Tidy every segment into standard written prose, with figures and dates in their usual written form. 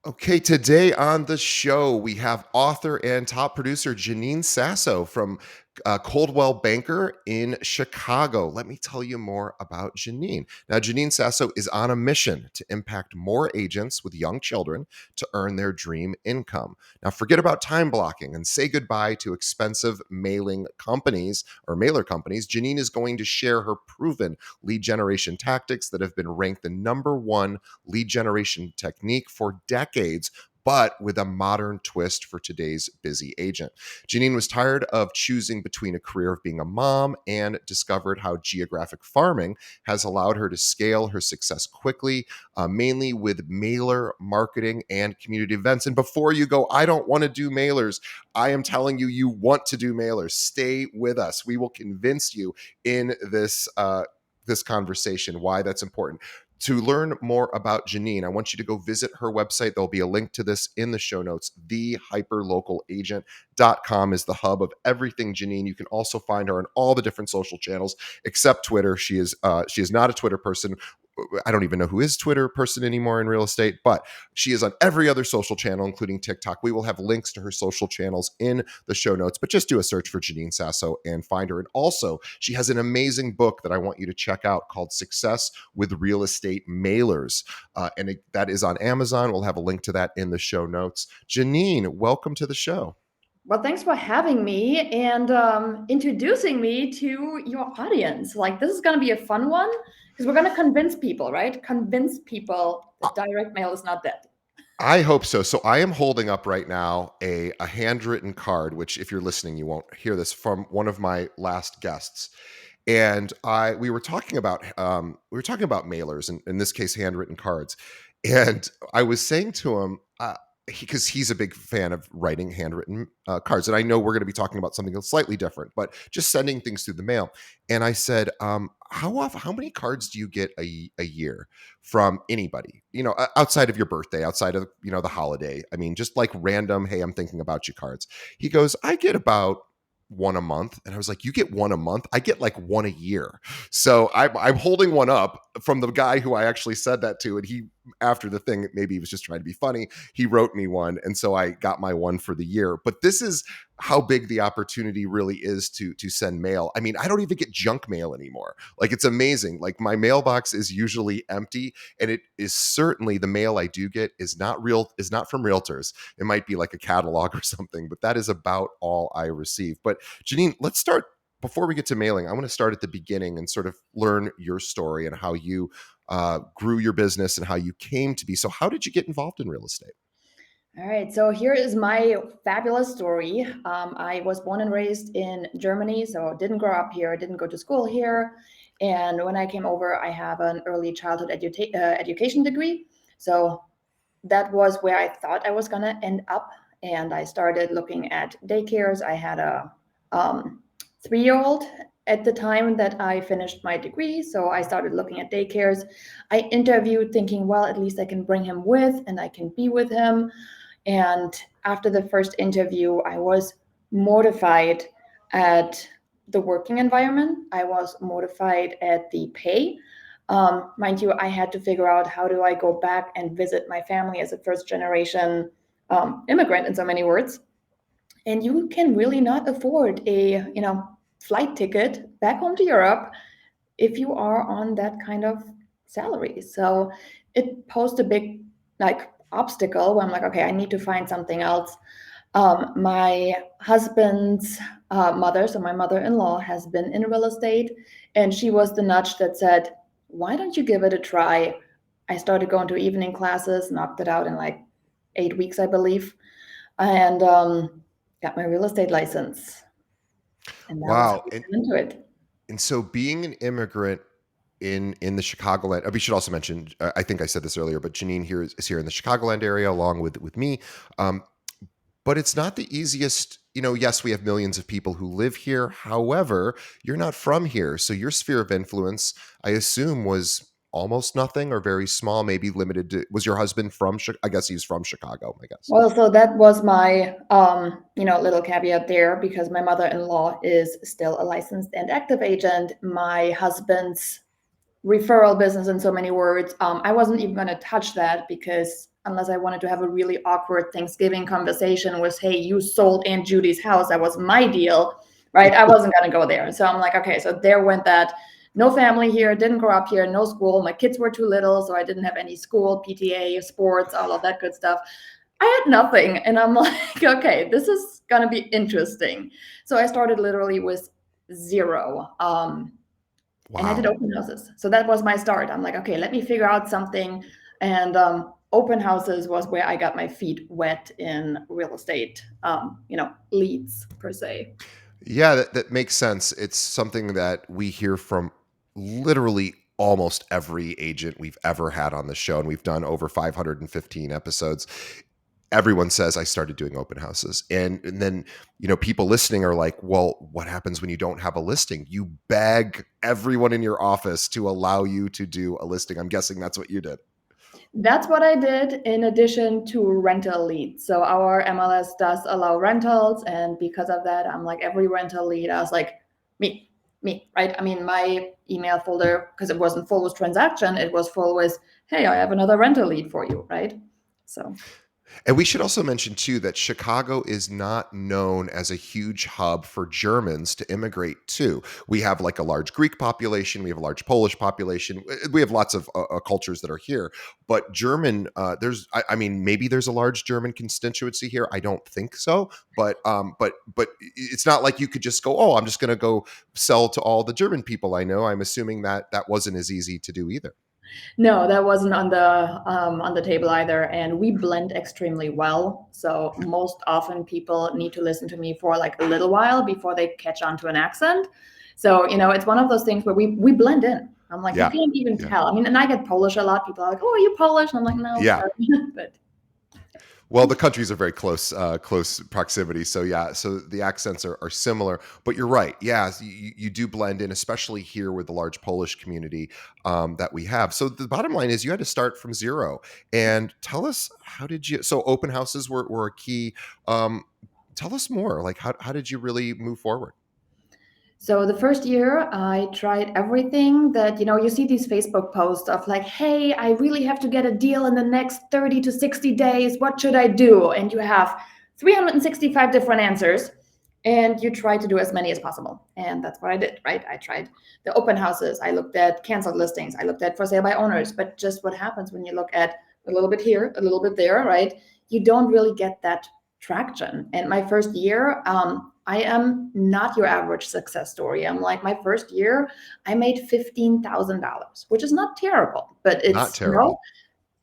Okay, today on the show, we have author and top producer Janine Sasso from Coldwell-Banker in Chicago. Let me tell you more about Janine. Now, Janine Sasso is on a mission to impact more agents with young children to earn their dream income. Now, forget about time blocking and say goodbye to expensive mailing companies or mailer companies. Janine is going to share her proven lead generation tactics that have been ranked the number one lead generation technique for decades, but with a modern twist for today's busy agent. Janine was tired of choosing between a career of being a mom and discovered how geographic farming has allowed her to scale her success quickly, mainly with mailer marketing and community events. And before you go, I don't want to do mailers. I am telling you, you want to do mailers. Stay with us. We will convince you in this conversation why that's important. To learn more about Janine, I want you to go visit her website. There'll be a link to this in the show notes. TheHyperLocalAgent.com is the hub of everything Janine. You can also find her on all the different social channels except Twitter. She is not a Twitter person. I don't even know who is Twitter person anymore in real estate, but she is on every other social channel, including TikTok. We will have links to her social channels in the show notes, but just do a search for Janine Sasso and find her. And also, she has an amazing book that I want you to check out called Success with Real Estate Mailers. That is on Amazon. We'll have a link to that in the show notes. Janine, welcome to the show. Well, thanks for having me and introducing me to your audience. Like, this is going to be a fun one because we're going to convince people, right? Convince people that direct mail is not dead. I hope so. So I am holding up right now a handwritten card, which if you're listening, you won't hear this, from one of my last guests. And I we were talking about mailers, and in this case, handwritten cards. And I was saying to him, because he's a big fan of writing handwritten cards, and I know we're going to be talking about something slightly different, but just sending things through the mail. And I said, how many cards do you get a year from anybody? Outside of your birthday, outside of the holiday. I mean, just like random, hey, I'm thinking about you cards. He goes, I get about one a month. And I was like, you get one a month? I get like one a year. So I'm holding one up from the guy who I actually said that to. And he, after the thing, maybe he was just trying to be funny, he wrote me one. And so I got my one for the year. But this is how big the opportunity really is to send mail. I mean, I don't even get junk mail anymore. Like, it's amazing. Like, my mailbox is usually empty, and it is certainly, the mail I do get is not from realtors. It might be like a catalog or something, but that is about all I receive. But Janine, let's start. Before we get to mailing, I want to start at the beginning and sort of learn your story and how you grew your business and how you came to be. So how did you get involved in real estate? All right, so here is my fabulous story. I was born and raised in Germany, so didn't grow up here, didn't go to school here. And when I came over, I have an early childhood education degree. So that was where I thought I was going to end up. And I started looking at daycares. I had a 3-year-old at the time that I finished my degree. So I started looking at daycares. I interviewed thinking, well, at least I can bring him with and I can be with him. And after the first interview, I was mortified at the working environment. I was mortified at the pay. Mind you, I had to figure out, how do I go back and visit my family as a first generation immigrant, in so many words. And you can really not afford a flight ticket back home to Europe if you are on that kind of salary. So it posed a big obstacle where I'm like, okay, I need to find something else. My husband's mother, so my mother-in-law, has been in real estate, and she was the nudge that said, why don't you give it a try? I started going to evening classes, knocked it out in like 8 weeks, I believe, and got my real estate license. And that was how Wow. we And got into it. and so being an immigrant in the Chicagoland, we should also mention, I think I said this earlier, but Janine here is here in the Chicagoland area along with me. Um, but it's not the easiest. Yes, we have millions of people who live here. However, you're not from here. So your sphere of influence, I assume, was almost nothing or very small, maybe limited to, was your husband from, I guess he's from Chicago, I guess. Well, so that was my, little caveat there, because my mother-in-law is still a licensed and active agent. My husband's referral business, in so many words, I wasn't even going to touch that because unless I wanted to have a really awkward Thanksgiving conversation with, hey, you sold Aunt Judy's house. That was my deal, right? I wasn't going to go there. So I'm like, okay, so there went that. No family here, didn't grow up here, no school. My kids were too little, so I didn't have any school, PTA, sports, all of that good stuff. I had nothing. And I'm like, okay, this is going to be interesting. So I started literally with zero. And I did Wow. open houses. So that was my start. I'm like, okay, let me figure out something. And open houses was where I got my feet wet in real estate, leads per se. Yeah, that makes sense. It's something that we hear from literally almost every agent we've ever had on the show, and we've done over 515 episodes. Everyone says I started doing open houses. And then, people listening are like, well, what happens when you don't have a listing? You beg everyone in your office to allow you to do a listing. I'm guessing that's what you did. That's what I did in addition to rental leads. So our MLS does allow rentals. And because of that, I'm like, every rental lead, I was like, me, right? I mean, my email folder, because it wasn't full with transaction, it was full with, hey, I have another rental lead for you, right? So And we should also mention too that Chicago is not known as a huge hub for Germans to immigrate to. We have like a large Greek population, we have a large Polish population, we have lots of cultures that are here. But German, I mean, maybe there's a large German constituency here. I don't think so, but it's not like you could just go, oh, I'm just going to go sell to all the German people I know. I'm assuming that that wasn't as easy to do either. no, that wasn't on the table either. And we blend extremely well. So most often people need to listen to me for like a little while before they catch on to an accent. So, it's one of those things where we blend in. I'm like, you Yeah, can't even yeah, tell. I mean, and I get Polish a lot. People are like, oh, are you Polish? And I'm like, no, yeah. sorry. But Well, the countries are very close proximity. So yeah, so the accents are similar. But you're right. Yeah, you do blend in, especially here with the large Polish community that we have. So the bottom line is, you had to start from zero. And tell us, how did you? So open houses were a key. Um, Tell us more. Like, how did you really move forward? so the first year, I tried everything that, you see these Facebook posts of like, hey, I really have to get a deal in the next 30 to 60 days. What should I do? And you have 365 different answers and you try to do as many as possible. And that's what I did, right? I tried the open houses. I looked at canceled listings. I looked at for sale by owners. But just what happens when you look at a little bit here, a little bit there, right? You don't really get that traction. And my first year, I am not your average success story. I'm like, my first year, I made $15,000, which is not terrible, but Not it's, terrible.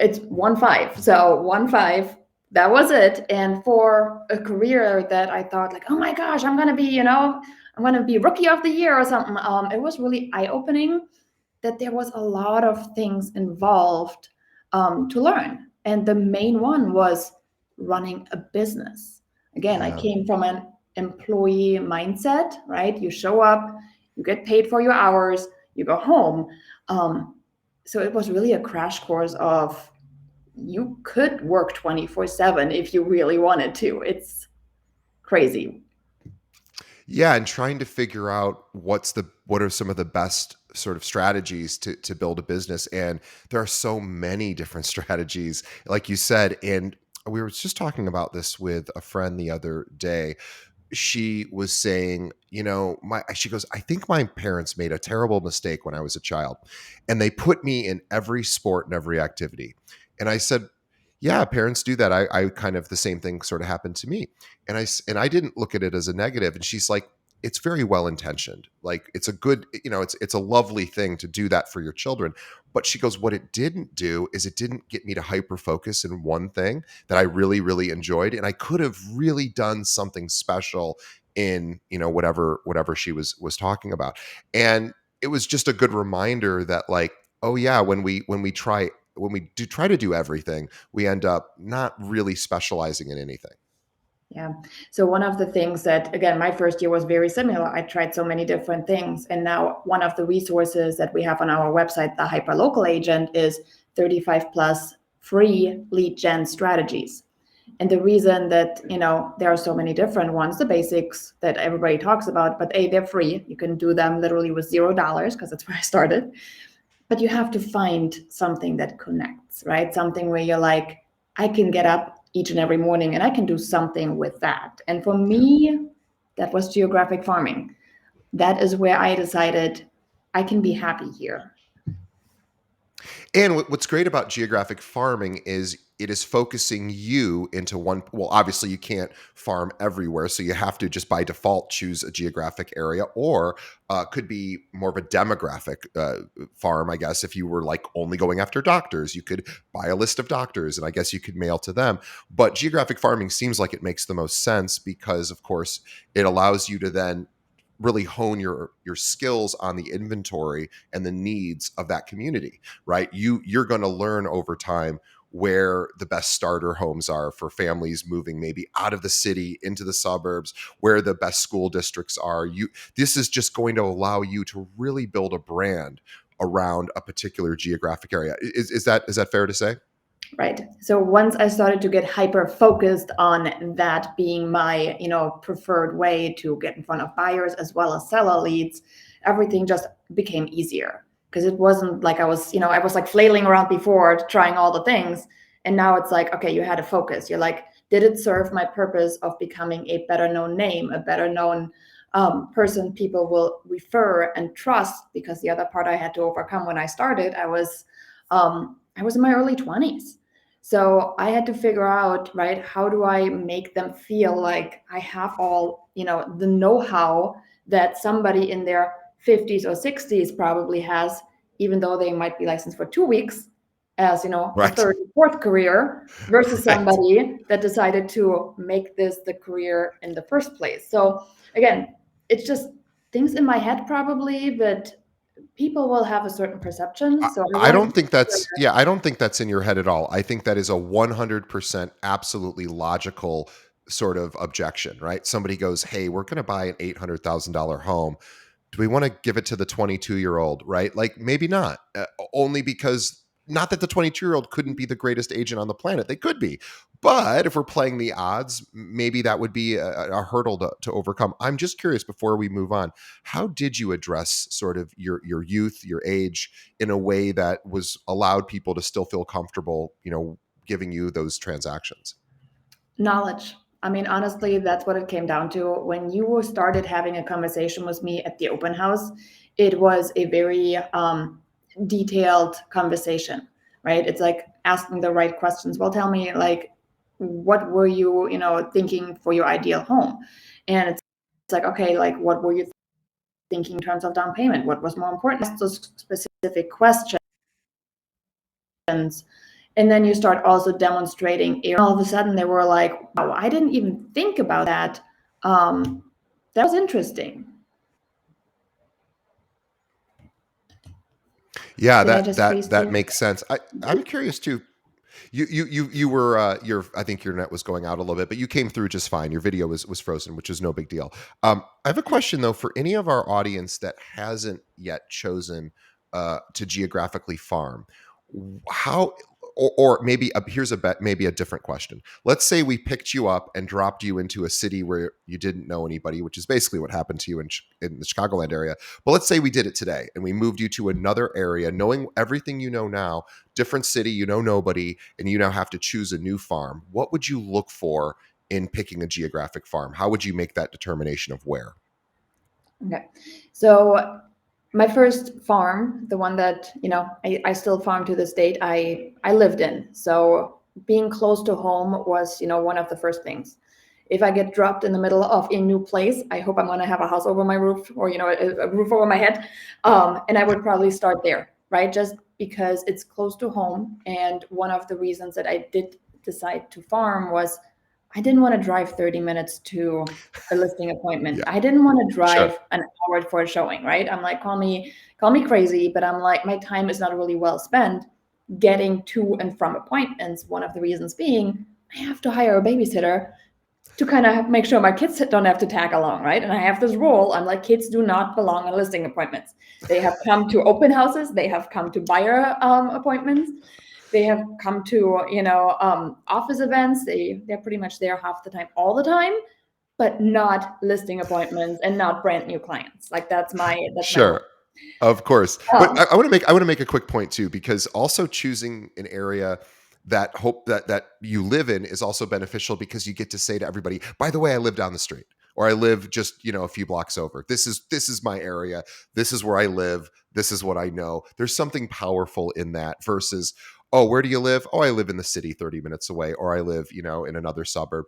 it's 1.5. So 1.5, that was it. And for a career that I thought like, oh my gosh, I'm going to be, I'm going to be rookie of the year or something. It was really eye opening that there was a lot of things involved to learn. And the main one was running a business. Again, I Yeah. came from an employee mindset, right? You show up, you get paid for your hours, you go home. Um, so it was really a crash course of you could work 24/7 if you really wanted to. It's crazy. Yeah, and trying to figure out what are some of the best sort of strategies to build a business. And there are so many different strategies, like you said. And we were just talking about this with a friend the other day. She was saying, my she goes, I think my parents made a terrible mistake when I was a child, and they put me in every sport and every activity. And I said, yeah, parents do that. I kind of, the same thing sort of happened to me. And I didn't look at it as a negative. And she's like, it's very well intentioned. Like, it's a good, it's a lovely thing to do that for your children. But she goes, what it didn't do is it didn't get me to hyper focus in one thing that I really, really enjoyed. And I could have really done something special in, whatever she was talking about. And it was just a good reminder that, like, oh yeah, when we do try to do everything, we end up not really specializing in anything. Yeah. So one of the things that, again, my first year was very similar. I tried so many different things. And now one of the resources that we have on our website, the Hyperlocal Agent, is 35 plus free lead gen strategies. And the reason that, there are so many different ones, the basics that everybody talks about, but they're free. You can do them literally with $0 because that's where I started. But you have to find something that connects, right? Something where you're like, I can get up each and every morning and I can do something with that. And for me, that was geographic farming. That is where I decided I can be happy here. And what's great about geographic farming is it is focusing you into one. Well, obviously, you can't farm everywhere. So you have to just by default choose a geographic area, or could be more of a demographic farm, I guess. If you were like only going after doctors, you could buy a list of doctors and I guess you could mail to them. But geographic farming seems like it makes the most sense because, of course, it allows you to then really hone your skills on the inventory and the needs of that community, right? You're going to learn over time where the best starter homes are for families moving maybe out of the city into the suburbs, where the best school districts are. This is just going to allow you to really build a brand around a particular geographic area. Is that fair to say? Right. So once I started to get hyper focused on that being my, preferred way to get in front of buyers as well as seller leads, everything just became easier because it wasn't like I was like flailing around before trying all the things. And now it's like, okay, you had a focus. You're like, did it serve my purpose of becoming a better known name, a better known person people will refer and trust? Because the other part I had to overcome when I started, I was in my early 20s. So I had to figure out, right, how do I make them feel like I have all, the know-how that somebody in their 50s or 60s probably has, even though they might be licensed for 2 weeks as, a Right. third or fourth career versus Right. somebody that decided to make this the career in the first place. So again, it's just things in my head probably, but people will have a certain perception. I So I I wanted to don't make think sure. that's yeah, I don't think that's in your head at all. I think that is a 100% absolutely logical sort of objection, right? Somebody goes, "Hey, we're going to buy an $800,000 home. Do we want to give it to the 22-year-old?" Right? Like maybe not. Only because not that the 22-year-old couldn't be the greatest agent on the planet. They could be. But if we're playing the odds, maybe that would be a hurdle to overcome. I'm just curious before we move on, how did you address sort of your youth, your age in a way that was allowed people to still feel comfortable, giving you those transactions? Knowledge. I mean, honestly, that's what it came down to. When you started having a conversation with me at the open house, it was a very detailed conversation, right? It's like asking the right questions. Well, tell me, like, what were you, thinking for your ideal home? And it's like, okay, like, what were you thinking in terms of down payment? What was more important? Ask those specific questions. And then you start also demonstrating. All of a sudden, they were like, wow, I didn't even think about that. That was interesting. Yeah, Did I that just freeze that that too? makes sense. I'm curious too. You were I think your net was going out a little bit, but you came through just fine. Your video was frozen, which is no big deal. I have a question though for any of our audience that hasn't yet chosen to geographically farm. How or maybe here's maybe a different question. Let's say we picked you up and dropped you into a city where you didn't know anybody, which is basically what happened to you in the Chicagoland area. But let's say we did it today and we moved you to another area, knowing everything you know now, different city, you know nobody, and you now have to choose a new farm. What would you look for in picking a geographic farm? How would you make that determination of where? Okay. So my first farm, the one that, I still farm to this date, I lived in. So being close to home was, one of the first things. If I get dropped in the middle of a new place, I hope I'm going to have a house over my roof or, a roof over my head. And I would probably start there, right? Just because it's close to home. And one of the reasons that I did decide to farm was I didn't want to drive 30 minutes to a listing appointment. Yeah, I didn't want to sure. drive an hour for a showing, right? I'm like, call me crazy, but I'm like, my time is not really well spent getting to and from appointments. One of the reasons being I have to hire a babysitter to kind of make sure my kids don't have to tag along, right? And I have this rule. I'm like, kids do not belong on listing appointments. They have come to open houses. They have come to buyer appointments. They have come to, office events. They're pretty much there half the time, all the time, but not listing appointments and not brand new clients. Like that's my rule. Sure. Of course. But Um, I want to make a quick point too, because also choosing an area that hope that you live in is also beneficial because you get to say to everybody, by the way, I live down the street, or I live just, a few blocks over. This is my area. This is where I live. This is what I know. There's something powerful in that versus, oh, where do you live? Oh, I live in the city 30 minutes away, or I live, in another suburb.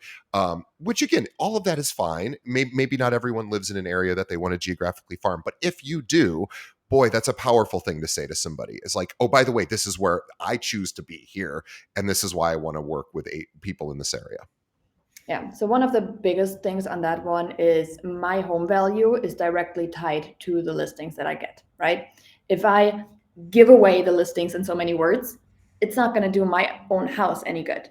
Which again, all of that is fine. Maybe not everyone lives in an area that they want to geographically farm, but if you do, boy, that's a powerful thing to say to somebody. It's like, oh, by the way, this is where I choose to be here, and this is why I want to work with 8 people in this area. Yeah. So one of the biggest things on that one is my home value is directly tied to the listings that I get, right? If I give away the listings in so many words, it's not going to do my own house any good.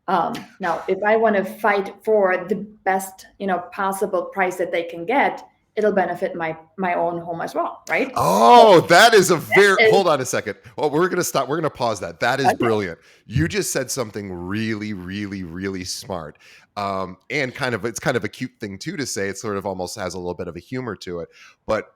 Now, if I want to fight for the best, possible price that they can get, it'll benefit my own home as well, right? Oh, So that is a that very, is hold on a second. Well, we're going to stop. We're going to pause that. That is okay. brilliant. You just said something really, really, really smart. And it's kind of a cute thing too to say. It sort of almost has a little bit of a humor to it, but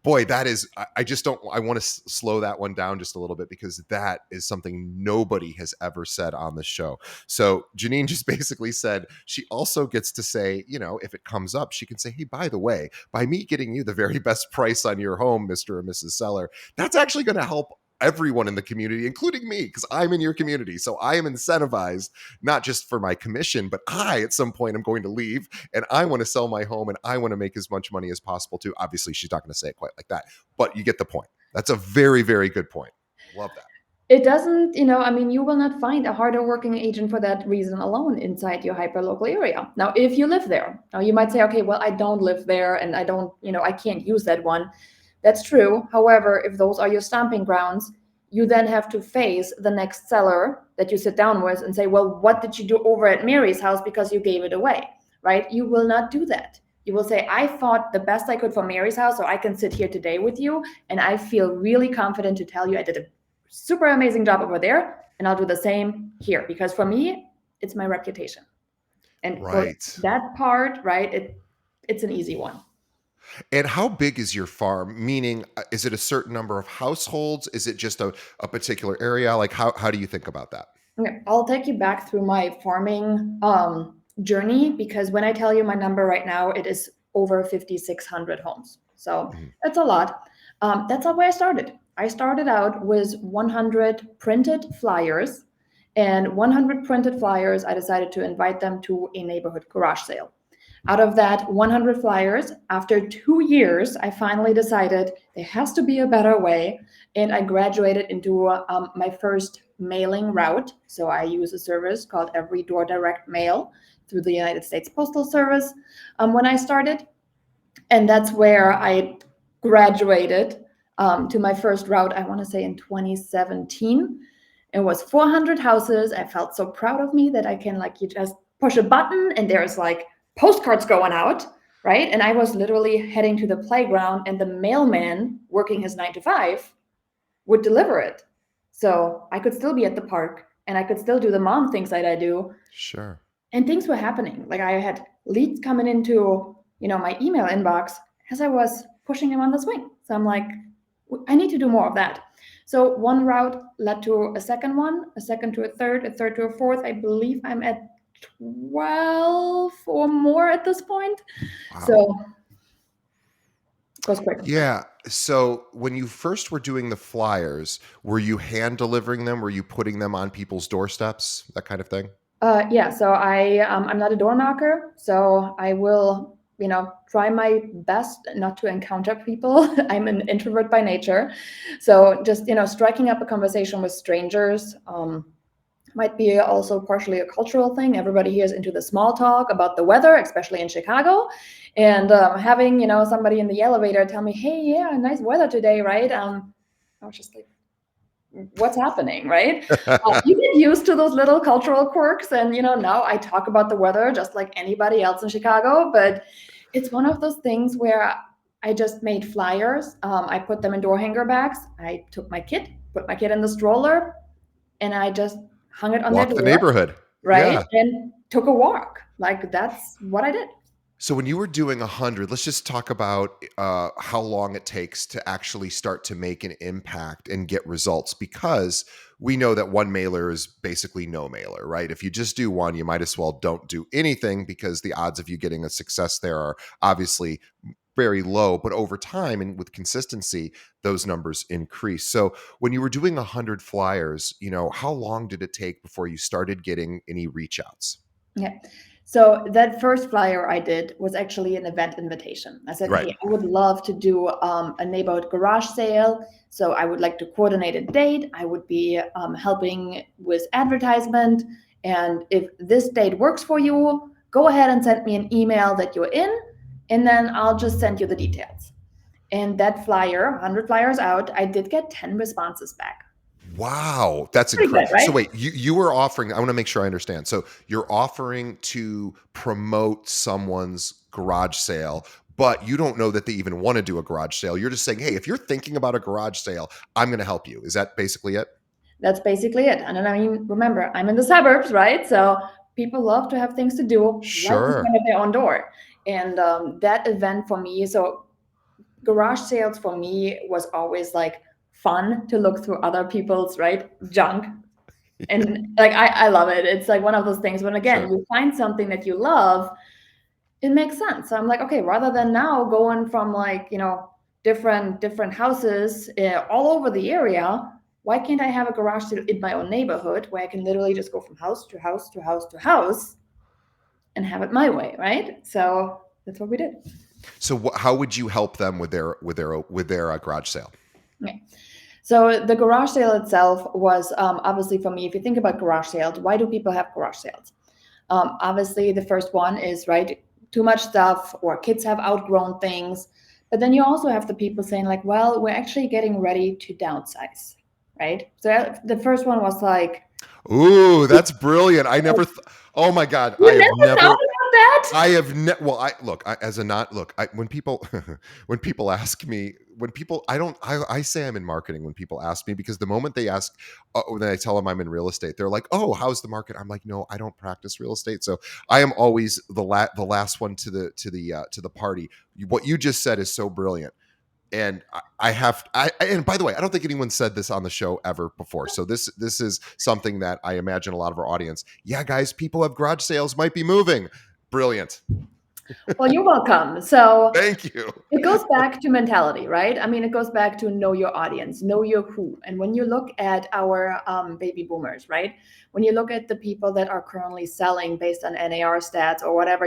boy, that is, I just don't, I want to slow that one down just a little bit because that is something nobody has ever said on the show. So Janine just basically said she also gets to say, if it comes up, she can say, hey, by the way, by me getting you the very best price on your home, Mr. or Mrs. Seller, that's actually going to help everyone in the community, including me, because I'm in your community. So I am incentivized, not just for my commission, but at some point, am going to leave and I want to sell my home and I want to make as much money as possible too. Obviously, she's not going to say it quite like that, but you get the point. That's a very, very good point. Love that. It doesn't, I mean, you will not find a harder working agent for that reason alone inside your hyperlocal area. Now, if you live there, now you might say, okay, well, I don't live there and I don't, I can't use that one. That's true. However, if those are your stomping grounds, you then have to face the next seller that you sit down with and say, well, what did you do over at Mary's house because you gave it away, right? You will not do that. You will say, I fought the best I could for Mary's house, so I can sit here today with you. And I feel really confident to tell you I did a super amazing job over there. And I'll do the same here because for me, it's my reputation. And for Right. that part, right, it's an easy one. And how big is your farm? Meaning, is it a certain number of households? Is it just a particular area? Like, how do you think about that? Okay, I'll take you back through my farming journey because when I tell you my number right now, it is over 5,600 homes. So Mhm. that's a lot. That's not where I started. I started out with 100 printed flyers, and 100 printed flyers, I decided to invite them to a neighborhood garage sale. Out of that 100 flyers, after 2 years, I finally decided there has to be a better way. And I graduated into my first mailing route. So I use a service called Every Door Direct Mail through the United States Postal Service when I started. And that's where I graduated to my first route, I want to say in 2017. It was 400 houses. I felt so proud of me that I can, like, you just push a button and there's like postcards going out, right? And I was literally heading to the playground and the mailman working his 9 to 5 would deliver it. So I could still be at the park and I could still do the mom things that I do. Sure. And things were happening. Like I had leads coming into, my email inbox as I was pushing them on the swing. So I'm like, I need to do more of that. So one route led to a second one, a second to a third to a fourth. I believe I'm at 12 or more at this point. Wow. So it goes quick. Yeah. So when you first were doing the flyers, were you hand delivering them? Were you putting them on people's doorsteps? That kind of thing? Yeah, so I'm not a door knocker, so I will, try my best not to encounter people. I'm an introvert by nature, so just striking up a conversation with strangers might be also partially a cultural thing. Everybody here is into the small talk about the weather, especially in Chicago, and having somebody in the elevator tell me, "Hey, yeah, nice weather today, right?" I was just like, what's happening, right? You get used to those little cultural quirks, and now I talk about the weather just like anybody else in Chicago, but it's one of those things where I just made flyers. I put them in door hanger bags. I took my kid, put my kid in the stroller, and I just hung it on their Walk the door, neighborhood. right? Yeah. And took a walk. Like that's what I did. So when you were doing 100, let's just talk about how long it takes to actually start to make an impact and get results, because we know that one mailer is basically no mailer, right? If you just do one, you might as well don't do anything, because the odds of you getting a success there are obviously very low. But over time and with consistency, those numbers increase. So when you were doing 100 flyers, how long did it take before you started getting any reach outs? Yeah. So that first flyer I did was actually an event invitation. I said, Right. hey, I would love to do a neighborhood garage sale. So I would like to coordinate a date. I would be helping with advertisement. And if this date works for you, go ahead and send me an email that you're in, and then I'll just send you the details. And that flyer, 100 flyers out, I did get 10 responses back. Wow, that's Pretty good, incredible. So right? wait, you were offering, I want to make sure I understand. So you're offering to promote someone's garage sale, but you don't know that they even want to do a garage sale. You're just saying, "Hey, if you're thinking about a garage sale, I'm going to help you." Is that basically it? That's basically it. And then, I mean, remember, I'm in the suburbs, right? So people love to have things to do right in Sure. front of their own door. And that event for me, so garage sales for me was always like fun to look through other people's, right, junk. And like, I love it. It's like one of those things when, again, Sure. you find something that you love, it makes sense. So I'm like, okay, rather than now going from like, different houses all over the area, why can't I have a garage sale in my own neighborhood where I can literally just go from house to house to house to house and have it my way, right? So that's what we did. So how would you help them with their garage sale? Okay. So the garage sale itself was obviously for me, if you think about garage sales, why do people have garage sales? Obviously, the first one is, right, too much stuff, or kids have outgrown things. But then you also have the people saying, like, well, we're actually getting ready to downsize, right? So the first one was like, Ooh, that's brilliant. Oh my God, you never thought about that? well, I look, as a not look, when people when people ask me, when people I say I'm in marketing when people ask me, because the moment they ask, when I tell them I'm in real estate, they're like, "Oh, how's the market?" I'm like, "No, I don't practice real estate." So I am always the last one to the party. What you just said is so brilliant. And and by the way, I don't think anyone said this on the show ever before. So this is something that I imagine a lot of our audience, yeah, guys, people have garage sales, might be moving. Brilliant. Well, you're welcome. So Thank you. it goes back to mentality, right? I mean, it goes back to know your audience, know your who. And when you look at our baby boomers, right? When you look at the people that are currently selling based on NAR stats or whatever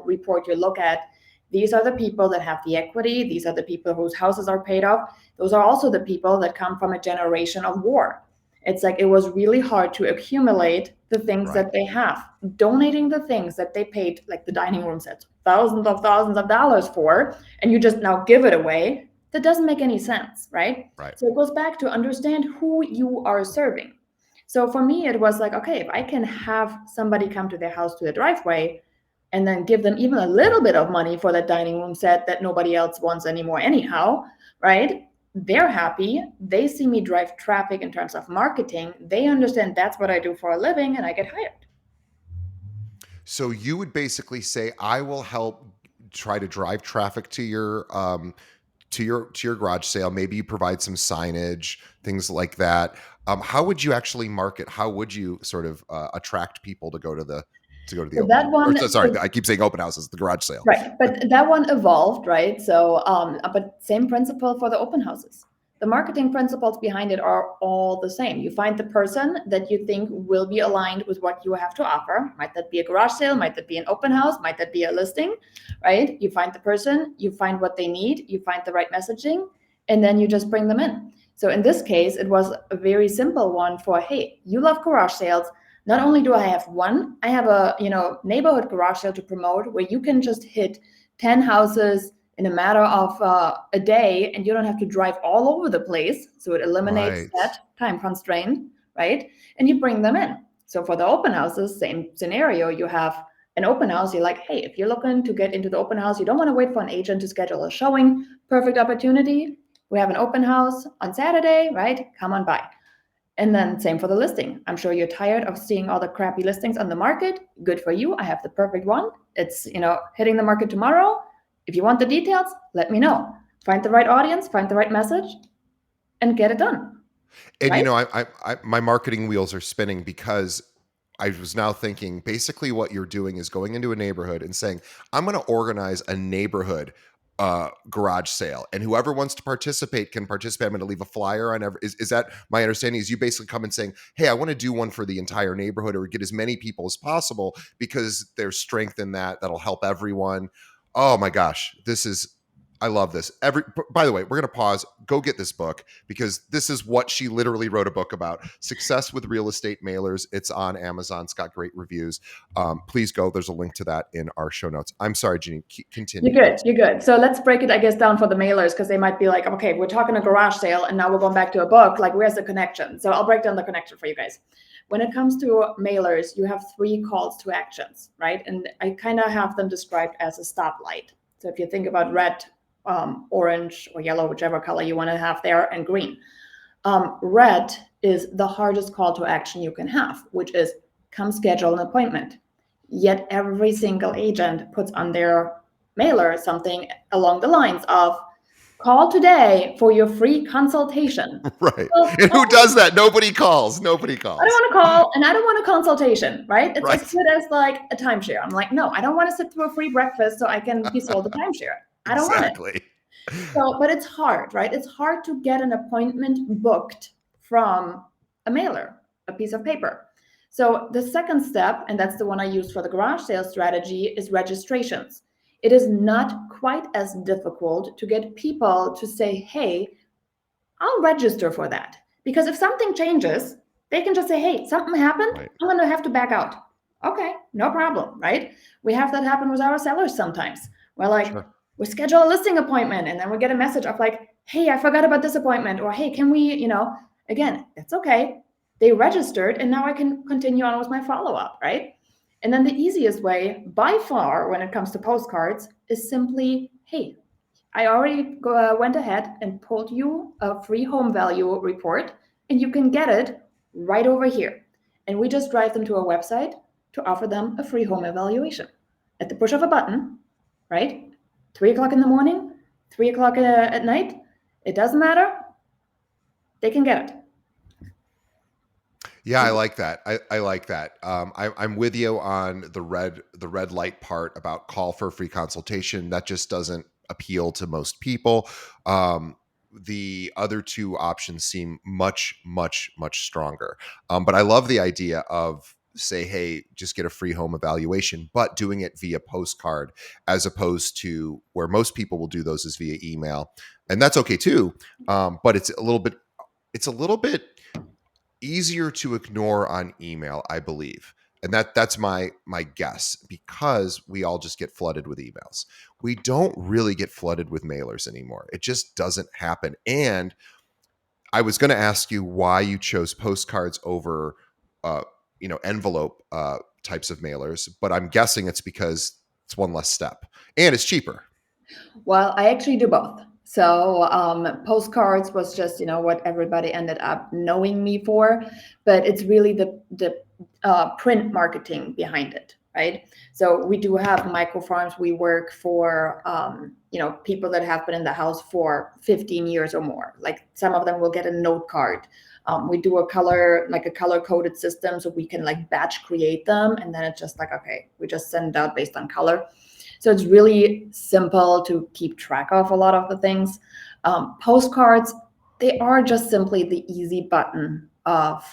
report you look at, these are the people that have the equity. These are the people whose houses are paid off. Those are also the people that come from a generation of war. It's like it was really hard to accumulate the things Right. that they have. Donating the things that they paid, like the dining room sets, thousands of dollars for, and you just now give it away, that doesn't make any sense, right? Right. So it goes back to understand who you are serving. So for me, it was like, okay, if I can have somebody come to their house to the driveway and then give them even a little bit of money for that dining room set that nobody else wants anymore, anyhow, right? They're happy. They see me drive traffic in terms of marketing. They understand that's what I do for a living, and I get hired. So you would basically say, I will help try to drive traffic to your garage sale. Maybe you provide some signage, things like that. How would you actually market? How would you sort of attract people to go to the So open that house? Or one, sorry, I keep saying open houses, the garage sale. right, but that one evolved, right? So, but same principle for the open houses. The marketing principles behind it are all the same. You find the person that you think will be aligned with what you have to offer. Might that be a garage sale? Might that be an open house? Might that be a listing, right? You find the person, you find what they need, you find the right messaging, and then you just bring them in. So in this case, it was a very simple one for, hey, you love garage sales. Not only do I have one, I have a neighborhood garage sale to promote where you can just hit 10 houses in a matter of a day, and you don't have to drive all over the place. So it eliminates Right. that time constraint, right? And you bring them in. So for the open houses, same scenario. You have an open house. You're like, hey, if you're looking to get into the open house, you don't want to wait for an agent to schedule a showing. Perfect opportunity. We have an open house on Saturday, right? Come on by. And then same for the listing. I'm sure you're tired of seeing all the crappy listings on the market. Good for you. I have the perfect one. It's, hitting the market tomorrow. If you want the details, let me know. Find the right audience, find the right message, and get it done, And right? my marketing wheels are spinning because I was now thinking basically what you're doing is going into a neighborhood and saying, I'm going to organize a neighborhood garage sale, and whoever wants to participate can participate. I'm going to leave a flyer on every. Is that my understanding? Is you basically come and saying, hey, I want to do one for the entire neighborhood or get as many people as possible because there's strength in that. That'll help everyone. Oh my gosh, I love this. By the way, we're going to pause. Go get this book because this is what she literally wrote a book about. Success with Real Estate Mailers. It's on Amazon. It's got great reviews. Please go. There's a link to that in our show notes. I'm sorry, Janine. You're Continue, good. please. You're good. So let's break it, I guess, down for the mailers because they might be like, okay, we're talking a garage sale and now we're going back to a book. Like, where's the connection? So I'll break down the connection for you guys. When it comes to mailers, you have 3 calls to actions, right? And I kind of have them described as a stoplight. So if you think about red, orange, or yellow, whichever color you want to have there, and green. Red is the hardest call to action you can have, which is come schedule an appointment. Yet every single agent puts on their mailer something along the lines of call today for your free consultation. Right. Well, And who okay, does that? Nobody calls. Nobody I don't calls. want to call and I don't want a consultation, right? It's as Right. good as like a timeshare. I'm like, no, I don't want to sit through a free breakfast so I can be sold a timeshare. I don't want it. Exactly. So, but it's hard, right? It's hard to get an appointment booked from a mailer, a piece of paper. So the second step, and that's the one I use for the garage sale strategy, is registrations. It is not quite as difficult to get people to say, hey, I'll register for that. Because if something changes, they can just say, hey, something happened. Right. I'm going to have to back out. Okay, no problem, right? We have that happen with our sellers sometimes. We're like, Sure. we schedule a listing appointment and then we get a message of like, hey, I forgot about this appointment. Or hey, can we, again, that's okay. They registered and now I can continue on with my follow up, right? And then the easiest way by far when it comes to postcards is simply, hey, I already went ahead and pulled you a free home value report, and you can get it right over here. And we just drive them to a website to offer them a free home evaluation at the push of a button, right? 3 o'clock in the morning, 3 o'clock at night, it doesn't matter. They can get it. Yeah, I like that. I like that. I'm with you on the red light part about call for a free consultation. That just doesn't appeal to most people. The other 2 options seem much, much, much stronger. But I love the idea of say, hey, just get a free home evaluation, but doing it via postcard as opposed to where most people will do those is via email, and that's okay too. But it's a little bit easier to ignore on email, I believe. And that's my guess because we all just get flooded with emails. We don't really get flooded with mailers anymore. It just doesn't happen. And I was going to ask you why you chose postcards over uh, envelope types of mailers, but I'm guessing it's because it's one less step and it's cheaper. Well, I actually do both. So postcards was just what everybody ended up knowing me for, but it's really the print marketing behind it, right? So we do have micro farms. We work for people that have been in the house for 15 years or more. Like some of them will get a note card. We do a color coded system, so we can like batch create them, and then it's just like okay, we just send it out based on color. So it's really simple to keep track of a lot of the things. Postcards, they are just simply the easy button of,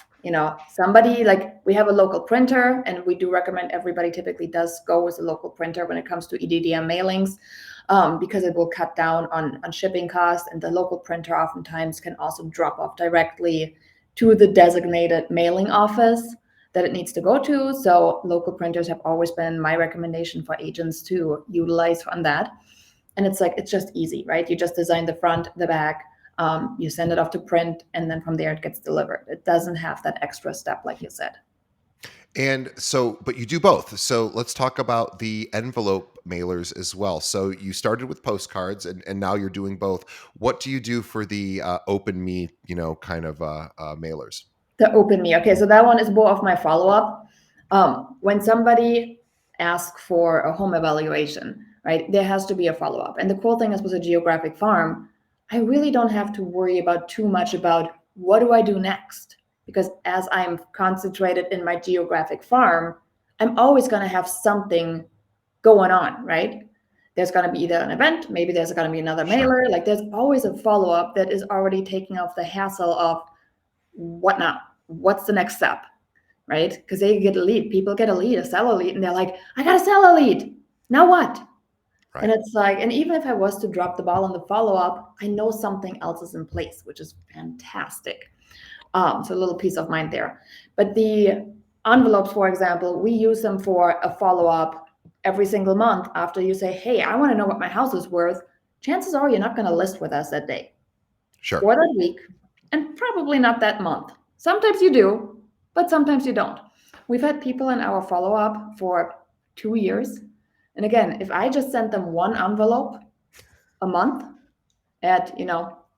somebody like we have a local printer, and we do recommend everybody typically does go with a local printer when it comes to EDDM mailings, because it will cut down on shipping costs, and the local printer oftentimes can also drop off directly to the designated mailing office that it needs to go to. So local printers have always been my recommendation for agents to utilize on that. And it's just easy, right? You just design the front, the back, you send it off to print, and then from there it gets delivered. It doesn't have that extra step, like you said. And so, but you do both. So let's talk about the envelope mailers as well. So you started with postcards and now you're doing both. What do you do for the open me, kind of mailers? The open me. Okay, so that one is more of my follow up. When somebody asks for a home evaluation, right, there has to be a follow up. And the cool thing is with a geographic farm, I really don't have to worry about too much about what do I do next? Because as I'm concentrated in my geographic farm, I'm always going to have something going on, right? There's going to be either an event, maybe there's going to be another Sure. mailer. Like there's always a follow up that is already taking off the hassle of what now? What's the next step? Right? Because they get a lead. People get a lead, a seller lead, and they're like, I got a seller lead. Now what? And Right. it's like, and even if I was to drop the ball on the follow up, I know something else is in place, which is fantastic. So a little peace of mind there. But the envelopes, for example, we use them for a follow up every single month after you say, hey, I want to know what my house is worth. Chances are you're not going to list with us that day Sure. or that week, and probably not that month. Sometimes you do, but sometimes you don't. We've had people in our follow up for 2 years. And again, if I just sent them one envelope a month at,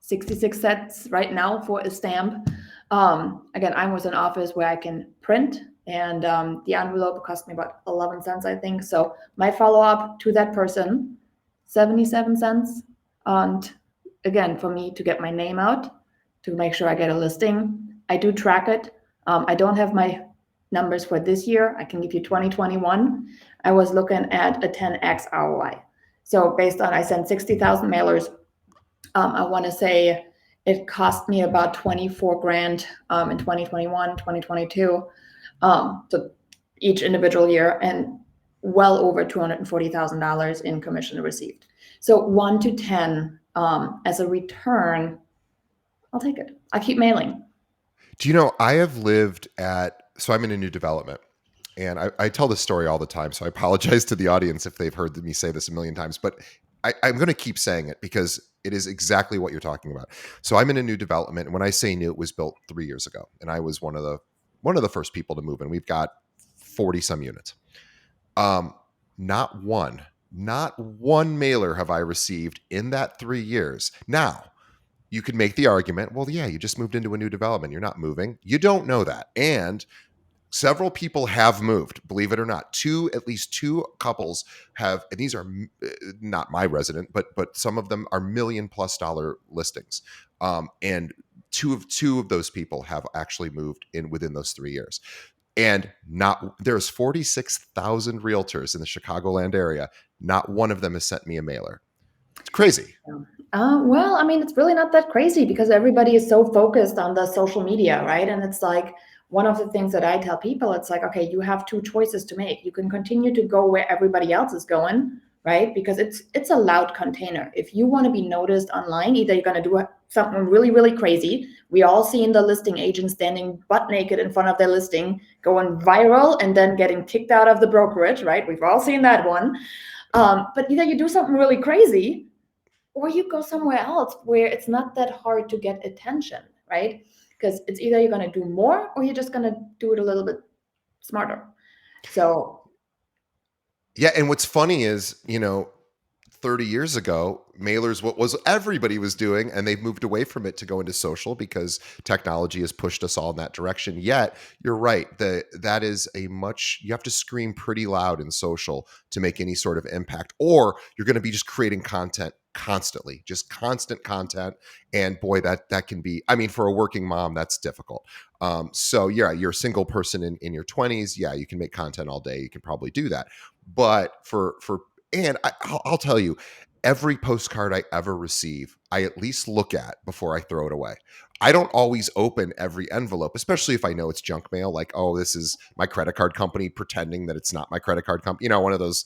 66 cents right now for a stamp, again, I'm with an office where I can print, and the envelope cost me about 11 cents, I think. So my follow up to that person, 77 cents. And again, for me to get my name out, to make sure I get a listing, I do track it. I don't have my numbers for this year. I can give you 2021. I was looking at a 10x ROI. So based on, I sent 60,000 mailers. I want to say it cost me about 24 grand in 2021, 2022. So each individual year, and well over $240,000 in commission received. So 1 to 10 as a return, I'll take it. I keep mailing. Do you know, I have lived at, so I'm in a new development. And I tell this story all the time. So I apologize to the audience if they've heard me say this a million times, but I'm going to keep saying it because it is exactly what you're talking about. So I'm in a new development. And when I say new, it was built 3 years ago. And I was one of the first people to move in. We've got 40 some units. Um, not one, not one mailer have I received in that 3 years. Now, you could make the argument, well, yeah, you just moved into a new development. You're not moving. You don't know that. And several people have moved, believe it or not. At least two couples have, and these are not my resident, but some of them are $1 million+ listings. And two of those people have actually moved in within those 3 years. And there's 46,000 realtors in the Chicagoland area. Not one of them has sent me a mailer. It's crazy. Well, I mean, it's really not that crazy because everybody is so focused on the social media, right? And it's like one of the things that I tell people, it's like, okay, you have two choices to make. You can continue to go where everybody else is going, right? Because it's a loud container. If you want to be noticed online, either you're going to do something really, really crazy. We all seen the listing agent standing butt naked in front of their listing, going viral and then getting kicked out of the brokerage, right? We've all seen that one. But either you do something really crazy or you go somewhere else where it's not that hard to get attention, right? Because it's either you're going to do more or you're just going to do it a little bit smarter. So Yeah, and what's funny is, 30 years ago, mailers, what was everybody was doing, and they've moved away from it to go into social because technology has pushed us all in that direction. Yet, you're right. That is you have to scream pretty loud in social to make any sort of impact, or you're going to be just creating content constantly, just constant content. And boy, that can be, I mean, for a working mom, that's difficult. So yeah, you're a single person in your 20s. Yeah, you can make content all day. You can probably do that. But I'll tell you, every postcard I ever receive, I at least look at before I throw it away. I don't always open every envelope, especially if I know it's junk mail. Like, oh, this is my credit card company pretending that it's not my credit card company. One of those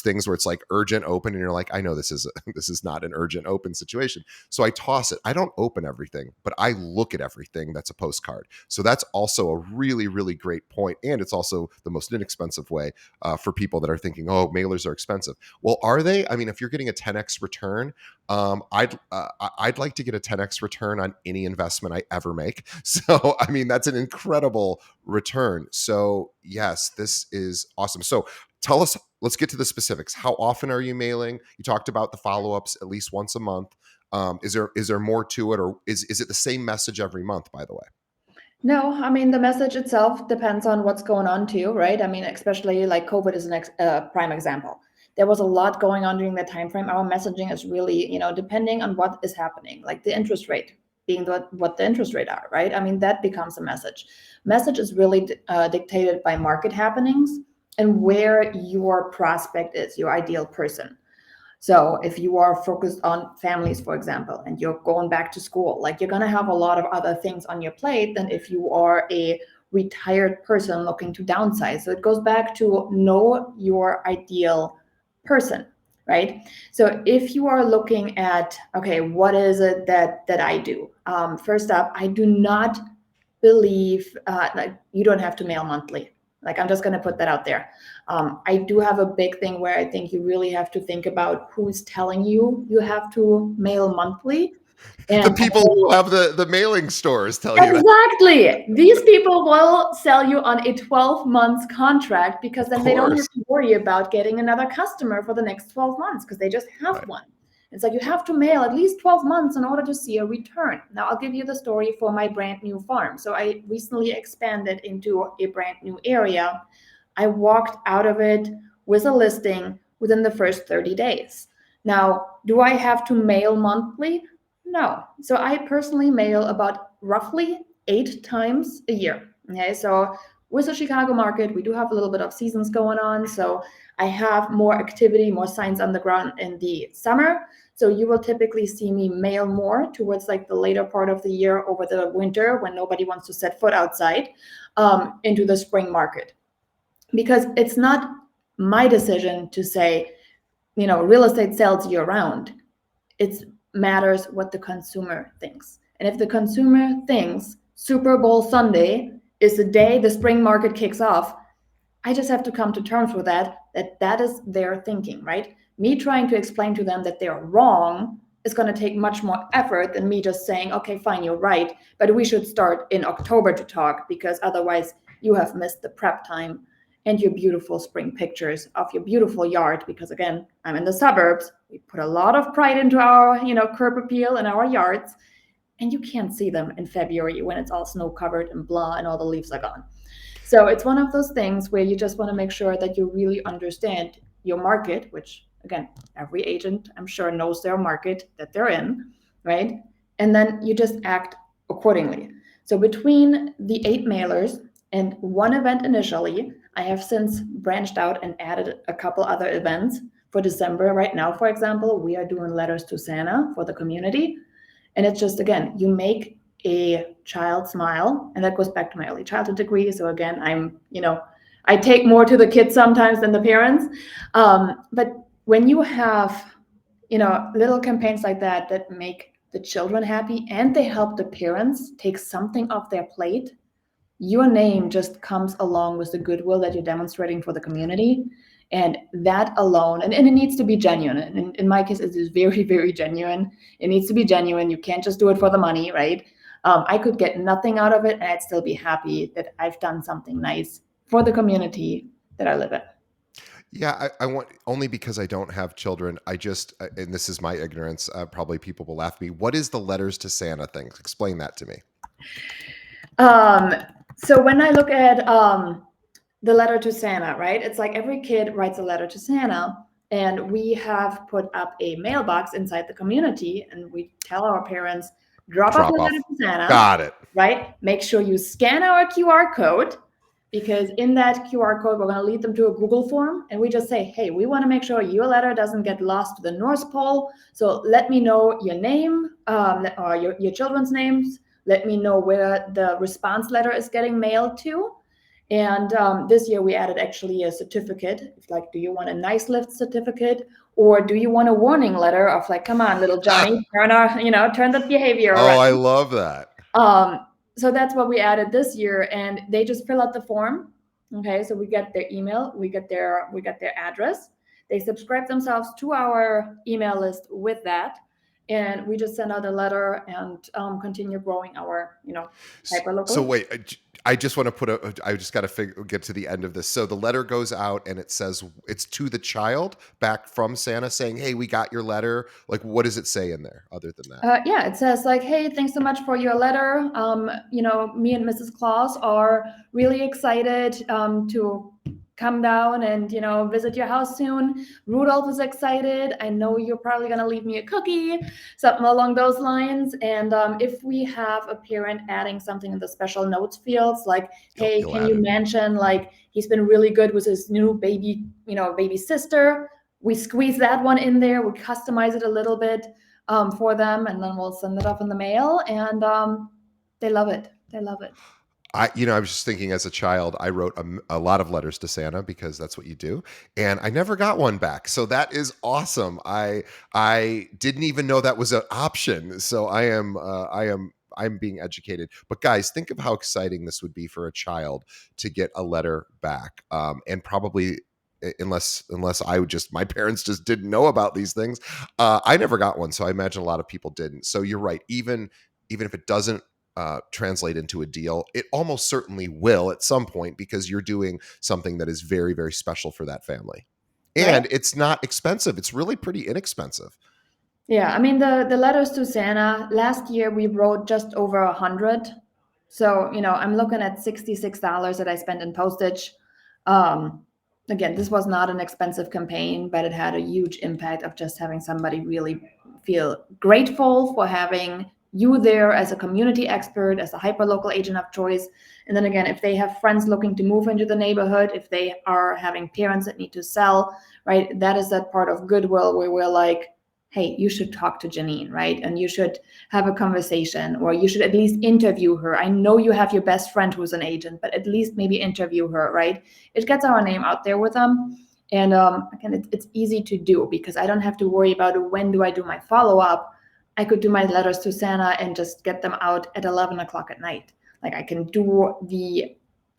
things where it's like urgent open, and you're like, I know this is this is not an urgent open situation. So I toss it. I don't open everything, but I look at everything that's a postcard. So that's also a really, really great point, and it's also the most inexpensive way for people that are thinking, oh, mailers are expensive. Well, are they? I mean, if you're getting a 10x return, I'd like to get a 10x return on any investment I ever make. So, I mean, that's an incredible return. So, yes, this is awesome. So, tell us. Let's get to the specifics. How often are you mailing? You talked about the follow-ups at least once a month. Is there more to it, or is it the same message every month? By the way. No, I mean, the message itself depends on what's going on too, right? I mean, especially like COVID is an prime example. There was a lot going on during that time frame. Our messaging is really, depending on what is happening, like the interest rate being what the interest rate are, right? I mean, that becomes a message. Message is really dictated by market happenings and where your prospect is, your ideal person. So if you are focused on families, for example, and you're going back to school, like you're going to have a lot of other things on your plate than if you are a retired person looking to downsize. So it goes back to know your ideal person, right? So if you are looking at, okay, what is it that I do? First up, I do not believe like you don't have to mail monthly. Like I'm just going to put that out there. I do have a big thing where I think you really have to think about who's telling you you have to mail monthly. The And people who have the mailing stores tell you that. exactly. These people will sell you on a 12 months contract because Of then they don't have course. to worry about getting another customer for the next 12 months because they just have Right. one. It's like you have to mail at least 12 months in order to see a return. Now, I'll give you the story for my brand new farm. So, I recently expanded into a brand new area. I walked out of it with a listing within the first 30 days. Now, do I have to mail monthly? No. So I personally mail about roughly 8 times a year. Okay. So with the Chicago market, we do have a little bit of seasons going on. So I have more activity, more signs on the ground in the summer. So you will typically see me mail more towards like the later part of the year over the winter when nobody wants to set foot outside into the spring market. Because it's not my decision to say, real estate sells year round. It matters what the consumer thinks. And if the consumer thinks Super Bowl Sunday is the day the spring market kicks off, I just have to come to terms with that is their thinking, right? Me trying to explain to them that they're wrong is going to take much more effort than me just saying, okay, fine, you're right, but we should start in October to talk because otherwise you have missed the prep time and your beautiful spring pictures of your beautiful yard. Because again, I'm in the suburbs. We put a lot of pride into our, curb appeal in our yards, and you can't see them in February when it's all snow covered and blah and all the leaves are gone. So it's one of those things where you just want to make sure that you really understand your market, which again, every agent I'm sure knows their market that they're in, right? And then you just act accordingly. So between the 8 mailers and one event initially, I have since branched out and added a couple other events for December. Right now, for example, we are doing letters to Santa for the community. And it's just, again, you make a child smile. And that goes back to my early childhood degree. So again, I take more to the kids sometimes than the parents. But when you have, little campaigns like that make the children happy and they help the parents take something off their plate, your name just comes along with the goodwill that you're demonstrating for the community. And that alone, and it needs to be genuine. And in my case, it is very, very genuine. It needs to be genuine. You can't just do it for the money, right? I could get nothing out of it, and I'd still be happy that I've done something nice for the community that I live in. Yeah, I want only because I don't have children. I just, and this is my ignorance. Probably people will laugh at me. What is the letters to Santa thing? Explain that to me. Um, so when I look at the letter to Santa, right? It's like every kid writes a letter to Santa, and we have put up a mailbox inside the community, and we tell our parents, drop off Drop your letter off. to Santa, Got it. right? Make sure you scan our QR code because in that QR code, we're going to lead them to a Google form. And we just say, hey, we want to make sure your letter doesn't get lost to the North Pole. So let me know your name or your children's names. Let me know where the response letter is getting mailed to. And this year we added actually a certificate. It's like, do you want a nice lift certificate or do you want a warning letter of like, come on, little Johnny, turn the behavior Oh, I around. love that. Um, so that's what we added this year, and they just fill out the form. Okay, so we get their email, we get their address. They subscribe themselves to our email list with that, and we just send out a letter and continue growing our hyper So local. wait, I just want to I just got to get to the end of this. So the letter goes out and it says it's to the child back from Santa saying, "Hey, we got your letter." Like, what does it say in there other than that? Yeah, it says like, "Hey, thanks so much for your letter. Me and Mrs. Claus are really excited to come down and visit your house soon. Rudolph is excited. I know you're probably gonna leave me a cookie, something along those lines. And if we have a parent adding something in the special notes fields, like, hey, You'll can add you it. mention like he's been really good with his new baby, baby sister." We squeeze that one in there. We customize it a little bit for them, and then we'll send it off in the mail, and they love it. They love it. I was just thinking as a child, I wrote a lot of letters to Santa because that's what you do, and I never got one back. So that is awesome. I didn't even know that was an option. So I'm being educated. But guys, think of how exciting this would be for a child to get a letter back, and probably unless I would just my parents just didn't know about these things. I never got one, so I imagine a lot of people didn't. So you're right. Even if it doesn't translate into a deal, it almost certainly will at some point because you're doing something that is very, very special for that family. Right? And it's not expensive. It's really pretty inexpensive. Yeah, I mean the letters to Santa last year we wrote just over 100. So I'm looking at $66 that I spent in postage. Um, Again, this was not an expensive campaign, but it had a huge impact of just having somebody really feel grateful for having you there as a community expert, as a hyperlocal agent of choice. And then again, if they have friends looking to move into the neighborhood, if they are having parents that need to sell, right, that is that part of goodwill where we're like, hey, you should talk to Janine, right? And you should have a conversation, or you should at least interview her. I know you have your best friend who's an agent, but at least maybe interview her, right? It gets our name out there with them. And again, it's easy to do because I don't have to worry about when do I do my follow up. I could do my letters to Santa and just get them out at 11 o'clock at night. Like I can do the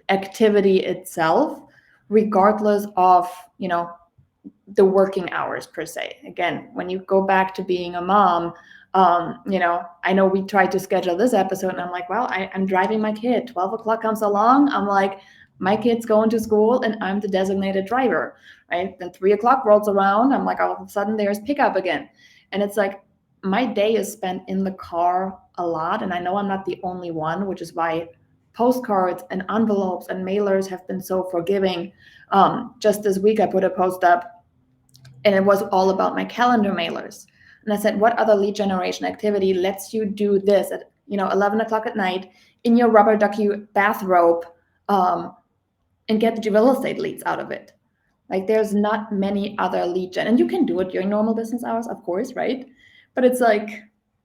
activity itself regardless of, the working hours per se. Again, when you go back to being a mom, I know we tried to schedule this episode, and I'm like, well, I'm driving my kid. 12 o'clock comes along. I'm like, my kid's going to school, and I'm the designated driver, right? Then 3 o'clock rolls around. I'm like, all of a sudden, there's pickup again. And it's like, my day is spent in the car a lot. And I know I'm not the only one, which is why postcards and envelopes and mailers have been so forgiving. Just this week, I put a post up and it was all about my calendar mailers. And I said, what other lead generation activity lets you do this at 11 o'clock at night in your rubber ducky bathrobe, um, and get the real estate leads out of it? Like there's not many other lead gen, and you can do it during normal business hours, of course, right? But it's like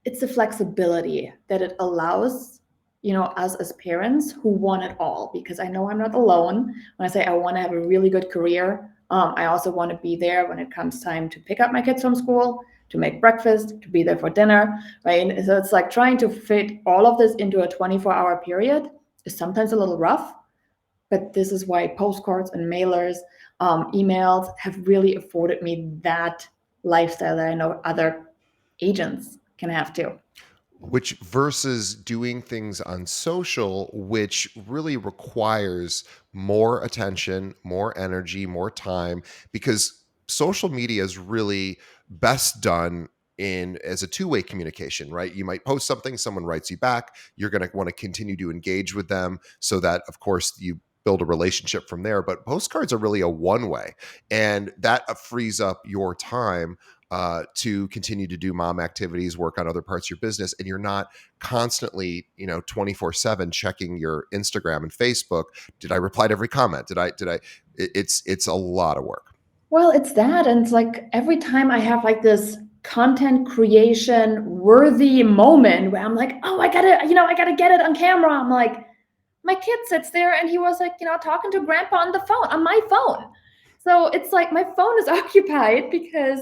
it's the flexibility that it allows, us as parents who want it all. Because I know I'm not alone when I say I want to have a really good career. I also want to be there when it comes time to pick up my kids from school, to make breakfast, to be there for dinner, right? So it's like trying to fit all of this into a 24-hour period is sometimes a little rough, but this is why postcards and mailers, emails have really afforded me that lifestyle that I know other agents can have too. Which versus doing things on social, which really requires more attention, more energy, more time, because social media is really best done in as a two-way communication, right? You might post something, someone writes you back, you're going to want to continue to engage with them so that of course you build a relationship from there. But postcards are really a one way, and that frees up your time to continue to do mom activities, work on other parts of your business, and you're not constantly, 24/7 checking your Instagram and Facebook. Did I reply to every comment? It's a lot of work. Well, it's that. And it's like every time I have like this content creation worthy moment where I'm like, oh, I gotta get it on camera. I'm like, my kid sits there and he was like, talking to grandpa on the phone, on my phone. So it's like my phone is occupied because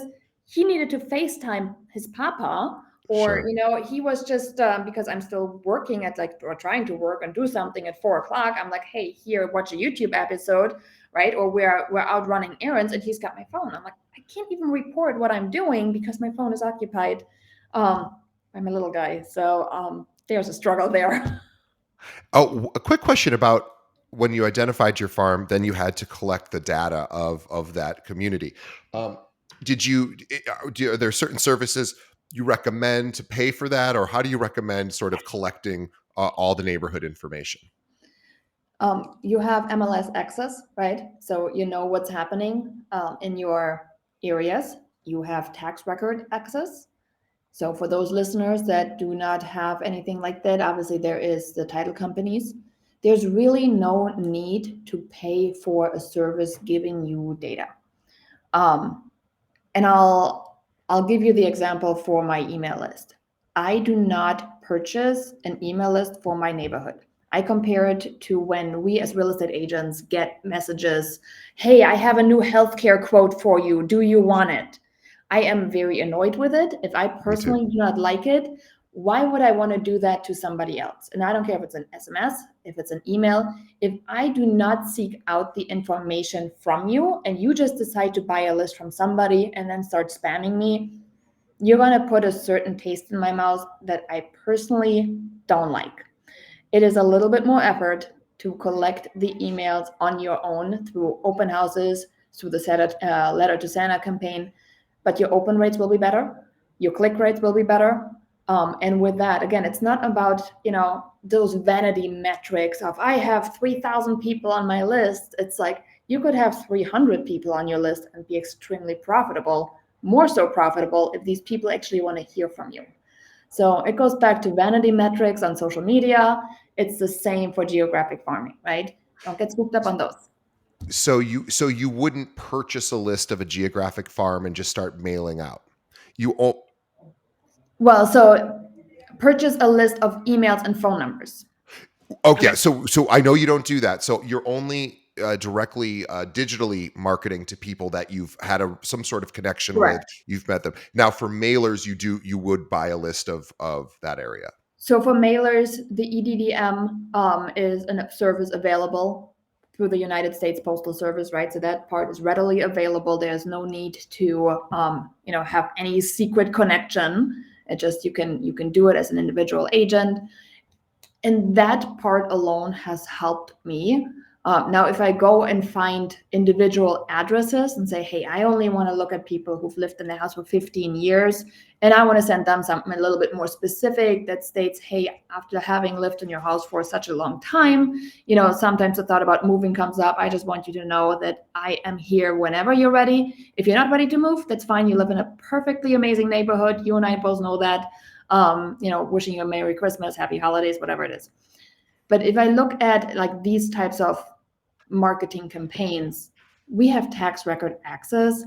he needed to FaceTime his papa, or, Sure. he was just, because I'm still working at like, or trying to work and do something at 4 o'clock. I'm like, hey, here, watch a YouTube episode, right? Or we're out running errands and he's got my phone. I'm like, I can't even report what I'm doing because my phone is occupied by my little guy. So there's a struggle there. Oh, a quick question about when you identified your farm, then you had to collect the data of that community. Um, did you? Are there certain services you recommend to pay for that, or how do you recommend sort of collecting all the neighborhood information? You have MLS access, right? So you know what's happening in your areas. You have tax record access. So for those listeners that do not have anything like that, obviously there is the title companies. There's really no need to pay for a service giving you data. Um, and I'll give you the example for my email list. I do not purchase an email list for my neighborhood. I compare it to when we as real estate agents get messages, "Hey, I have a new healthcare quote for you. Do you want it?" I am very annoyed with it. If I Me too. personally do not like it, why would I want to do that to somebody else? And I don't care if it's an SMS, if it's an email. If I do not seek out the information from you and you just decide to buy a list from somebody and then start spamming me, you're going to put a certain taste in my mouth that I personally don't like. It is a little bit more effort to collect the emails on your own through open houses, through the letter to Santa campaign, but your open rates will be better. Your click rates will be better. And with that, again, it's not about, those vanity metrics of I have 3,000 people on my list. It's like you could have 300 people on your list and be extremely profitable, more so profitable if these people actually want to hear from you. So it goes back to vanity metrics on social media. It's the same for geographic farming, right? Don't get swooped up on those. So you wouldn't purchase a list of a geographic farm and just start mailing out. You o- Well, so purchase a list of emails and phone numbers. Okay, so I know you don't do that. So you're only directly digitally marketing to people that you've had some sort of connection with. Correct. You've met them. Now for mailers, you would buy a list of that area. So for mailers, the EDDM is a service available through the United States Postal Service, right? So that part is readily available. There's no need to, have any secret connection. It just you can do it as an individual agent. And that part alone has helped me. Now, if I go and find individual addresses and say, hey, I only want to look at people who've lived in the house for 15 years, and I want to send them something a little bit more specific that states, hey, after having lived in your house for such a long time, sometimes the thought about moving comes up. I just want you to know that I am here whenever you're ready. If you're not ready to move, that's fine. You live in a perfectly amazing neighborhood. You and I both know that. Wishing you a Merry Christmas, Happy Holidays, whatever it is. But if I look at like these types of marketing campaigns, we have tax record access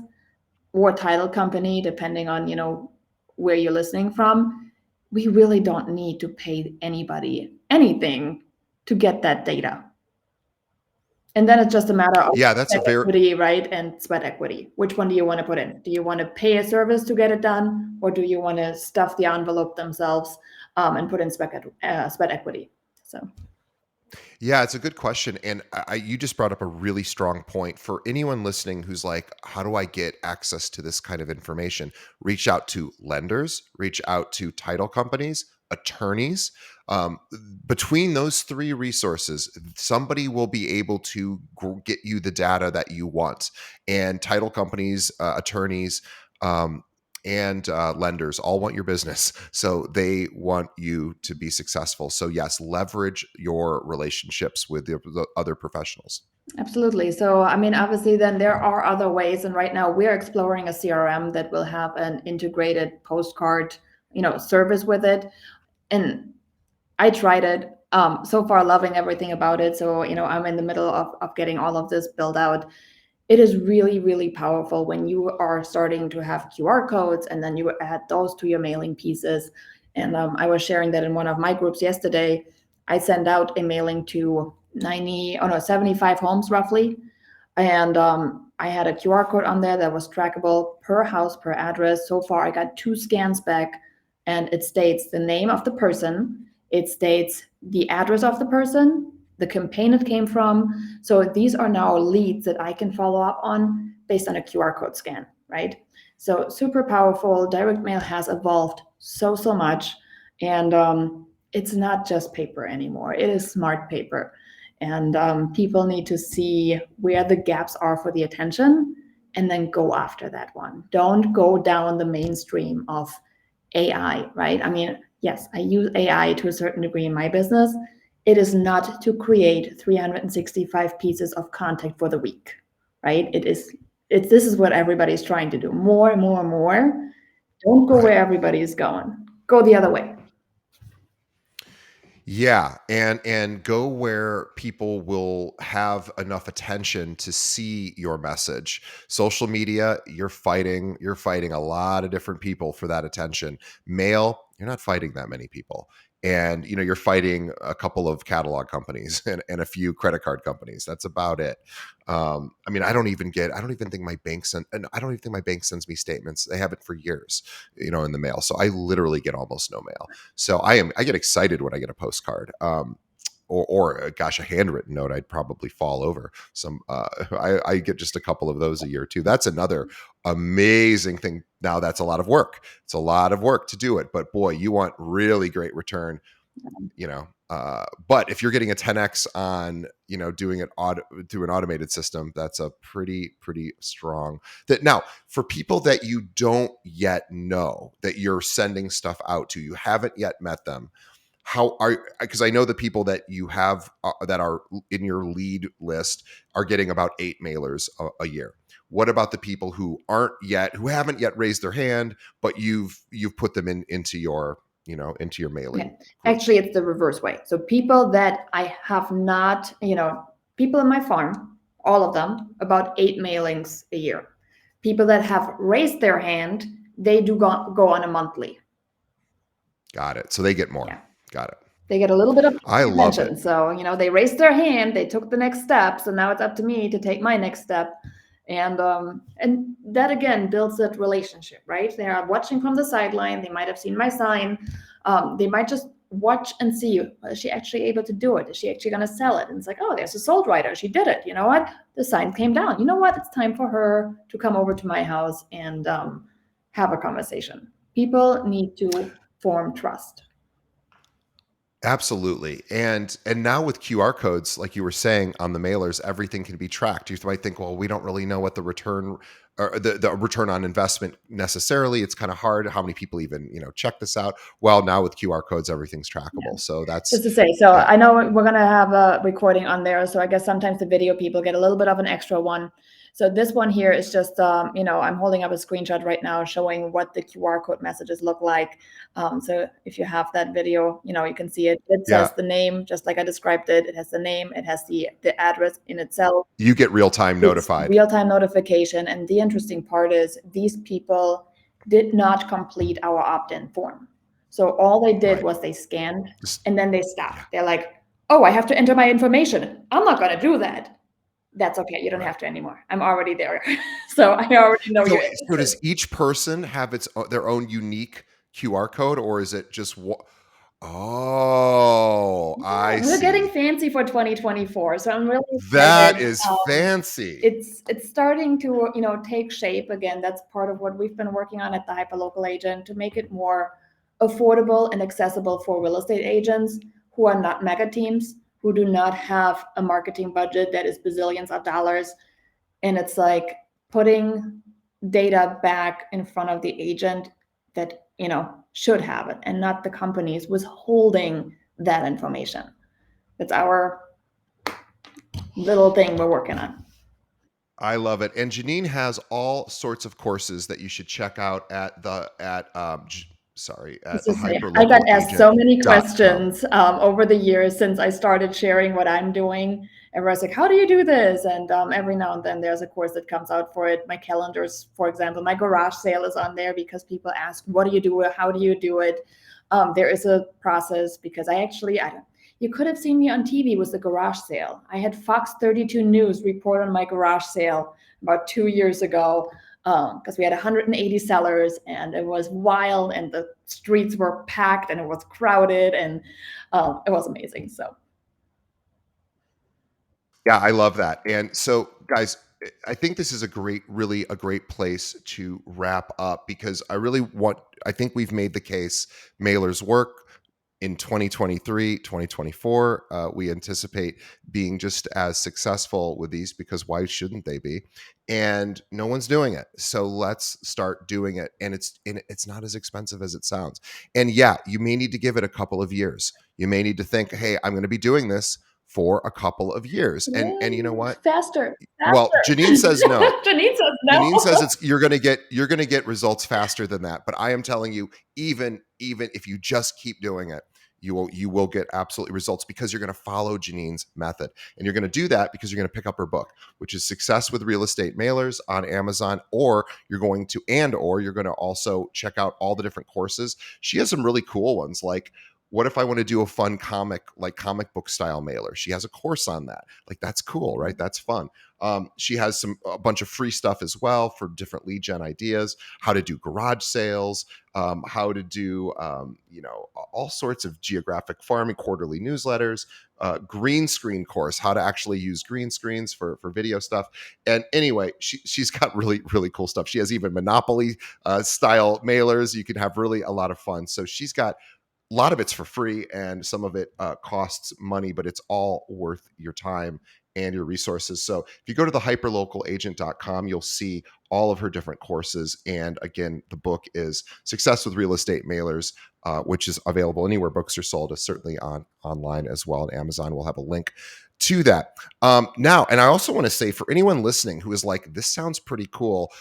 or title company, depending on, where you're listening from. We really don't need to pay anybody anything to get that data. And then it's just a matter of Yeah, that's a sweat very equity, right? And sweat equity. Which one do you want to put in? Do you want to pay a service to get it done? Or do you want to stuff the envelope themselves and put in sweat equity? So, Yeah, it's a good question, and you just brought up a really strong point for anyone listening who's like, "How do I get access to this kind of information?" Reach out to lenders, reach out to title companies, attorneys. Um, Between those three resources, somebody will be able to get you the data that you want. And title companies, attorneys, um, and lenders all want your business, so they want you to be successful. So yes, leverage your relationships with the other professionals. absolutely. So, I mean, obviously, then there are other ways. And right now, we're exploring a CRM that will have an integrated postcard, service with it. And I tried it. So far, loving everything about it. So, I'm in the middle of getting all of this built out. It is really, really powerful when you are starting to have QR codes and then you add those to your mailing pieces. And I was sharing that in one of my groups yesterday. I sent out a mailing to 75 homes roughly. And I had a QR code on there that was trackable per house, per address. So far, I got 2 scans back, and it states the name of the person, it states the address of the person, the campaign it came from. So these are now leads that I can follow up on based on a QR code scan, right? So super powerful. Direct mail has evolved so much. And it's not just paper anymore. It is smart paper. And people need to see where the gaps are for the attention and then go after that one. Don't go down the mainstream of AI, right? I mean, yes, I use AI to a certain degree in my business. It is not to create 365 pieces of content for the week, right? This is what everybody's trying to do. More and more and more. Don't go Right. where everybody is going. Go the other way. Yeah, and go where people will have enough attention to see your message. Social media, you're fighting a lot of different people for that attention. Mail, you're not fighting that many people. And you're fighting a couple of catalog companies and a few credit card companies. That's about it. I mean, I don't even think my bank sent, and I don't even think my bank sends me statements. They haven't for years, in the mail. So I literally get almost no mail. So I get excited when I get a postcard. Or gosh, a handwritten note, I'd probably fall over. I get just a couple of those a year too. That's another amazing thing. Now that's a lot of work. It's a lot of work to do it, but boy, you want really great return. But if you're getting a 10x on doing it through an automated system, that's a pretty strong. That now, for people that you don't yet know that you're sending stuff out to, you haven't yet met them, how are, because I know the people that you have that are in your lead list are getting about 8 mailers a year. What about the people who haven't yet raised their hand, but you've put them into your mailing Okay. group? Actually, it's the reverse way. So people that I have not, people in my farm, all of them, about 8 mailings a year. People that have raised their hand, they do go on a monthly. Got it. So they get more. Yeah. Got it. They get a little bit of I love it. attention. So, they raised their hand, they took the next step. So now it's up to me to take my next step. And that again builds that relationship, right? They are watching from the sideline. They might have seen my sign. They might just watch and see, is she actually able to do it? Is she actually going to sell it? And it's like, oh, there's a sold writer. She did it. You know what? The sign came down. You know what? It's time for her to come over to my house and have a conversation. People need to form trust. Absolutely. And now with QR codes, like you were saying on the mailers, everything can be tracked. You might think, well, we don't really know what the return or the return on investment necessarily. It's kind of hard. How many people even, check this out? Well, now with QR codes, everything's Yeah. trackable. So Just that's to say, so yeah. I know we're gonna have a recording on there, so I guess sometimes the video people get a little bit of an extra one. So this one here is just, I'm holding up a screenshot right now showing what the QR code messages look like. So if you have that video, you can see it. It Yeah. says the name, just like I described it. It has the name, it has the address in itself. You get real time It's notified. real-time notification, and the interesting part is these people did not complete our opt-in form. So all they did Right. was they scanned Just, and then they yeah. stopped. They're like, oh, I have to enter my information. I'm not going to do that. That's okay. You don't Right. have to anymore. I'm already there. So I already know you're So interested. does each person have their own unique QR code, or is it just what? Oh, Yeah, I we're getting see. fancy for 2024. So I'm really That excited. is fancy. It's starting to take shape again. That's part of what we've been working on at the hyperlocal agent to make it more affordable and accessible for real estate agents who are not mega teams, who do not have a marketing budget that is bazillions of dollars. And it's like putting data back in front of the agent that should have it, and not the companies withholding that information. That's our little thing we're working on. I love it. And Janine has all sorts of courses that you should check out at Just the to say, I got asked so many hyperlocalagent.com. questions over the years since I started sharing what I'm doing. Everyone's like, "How do you do this?" And every now and then there's a course that comes out for it. My calendars, for example, my garage sale is on there because people ask, "What do you do? How do you do it?" There is a process because I don't. You could have seen me on TV with the garage sale. I had Fox 32 News report on my garage sale about 2 years ago because we had 180 sellers and it was wild and the streets were packed and it was crowded and it was amazing. So Yeah, I love that. And so, guys, I think this is really a great place to wrap up because I think we've made the case mailers work. in 2023, 2024, we anticipate being just as successful with these, because why shouldn't they be? And no one's doing it. So let's start doing it. And it's not as expensive as it sounds. And yeah, you may need to give it a couple of years. You may need to think, hey, I'm going to be doing this for a couple of years. And you know Yay, what? faster, Well, Janine faster. says no. Janine says no. Janine says it's you're gonna get results faster than that. But I am telling you, even if you just keep doing it, you will get absolutely results, because you're gonna follow Janine's method. And you're gonna do that because you're gonna pick up her book, which is Success with Real Estate Mailers, on Amazon, or you're gonna also check out all the different courses. She has some really cool ones, like, what if I want to do a fun comic book style mailer? She has a course on that. Like, that's cool, right? That's fun. She has a bunch of free stuff as well for different lead gen ideas, how to do garage sales, how to do all sorts of geographic farming, quarterly newsletters, green screen course, how to actually use green screens for video stuff. And anyway, she's got really really cool stuff. She has even Monopoly style mailers. You can have really a lot of fun. So she's got a lot of it's for free, and some of it costs money, but it's all worth your time and your resources. So if you go to the hyperlocalagent.com, you'll see all of her different courses. And again, the book is Success with Real Estate Mailers, which is available anywhere books are sold. It's certainly online as well. And Amazon will have a link to that. Now, and I also want to say, for anyone listening who is like, this sounds pretty cool,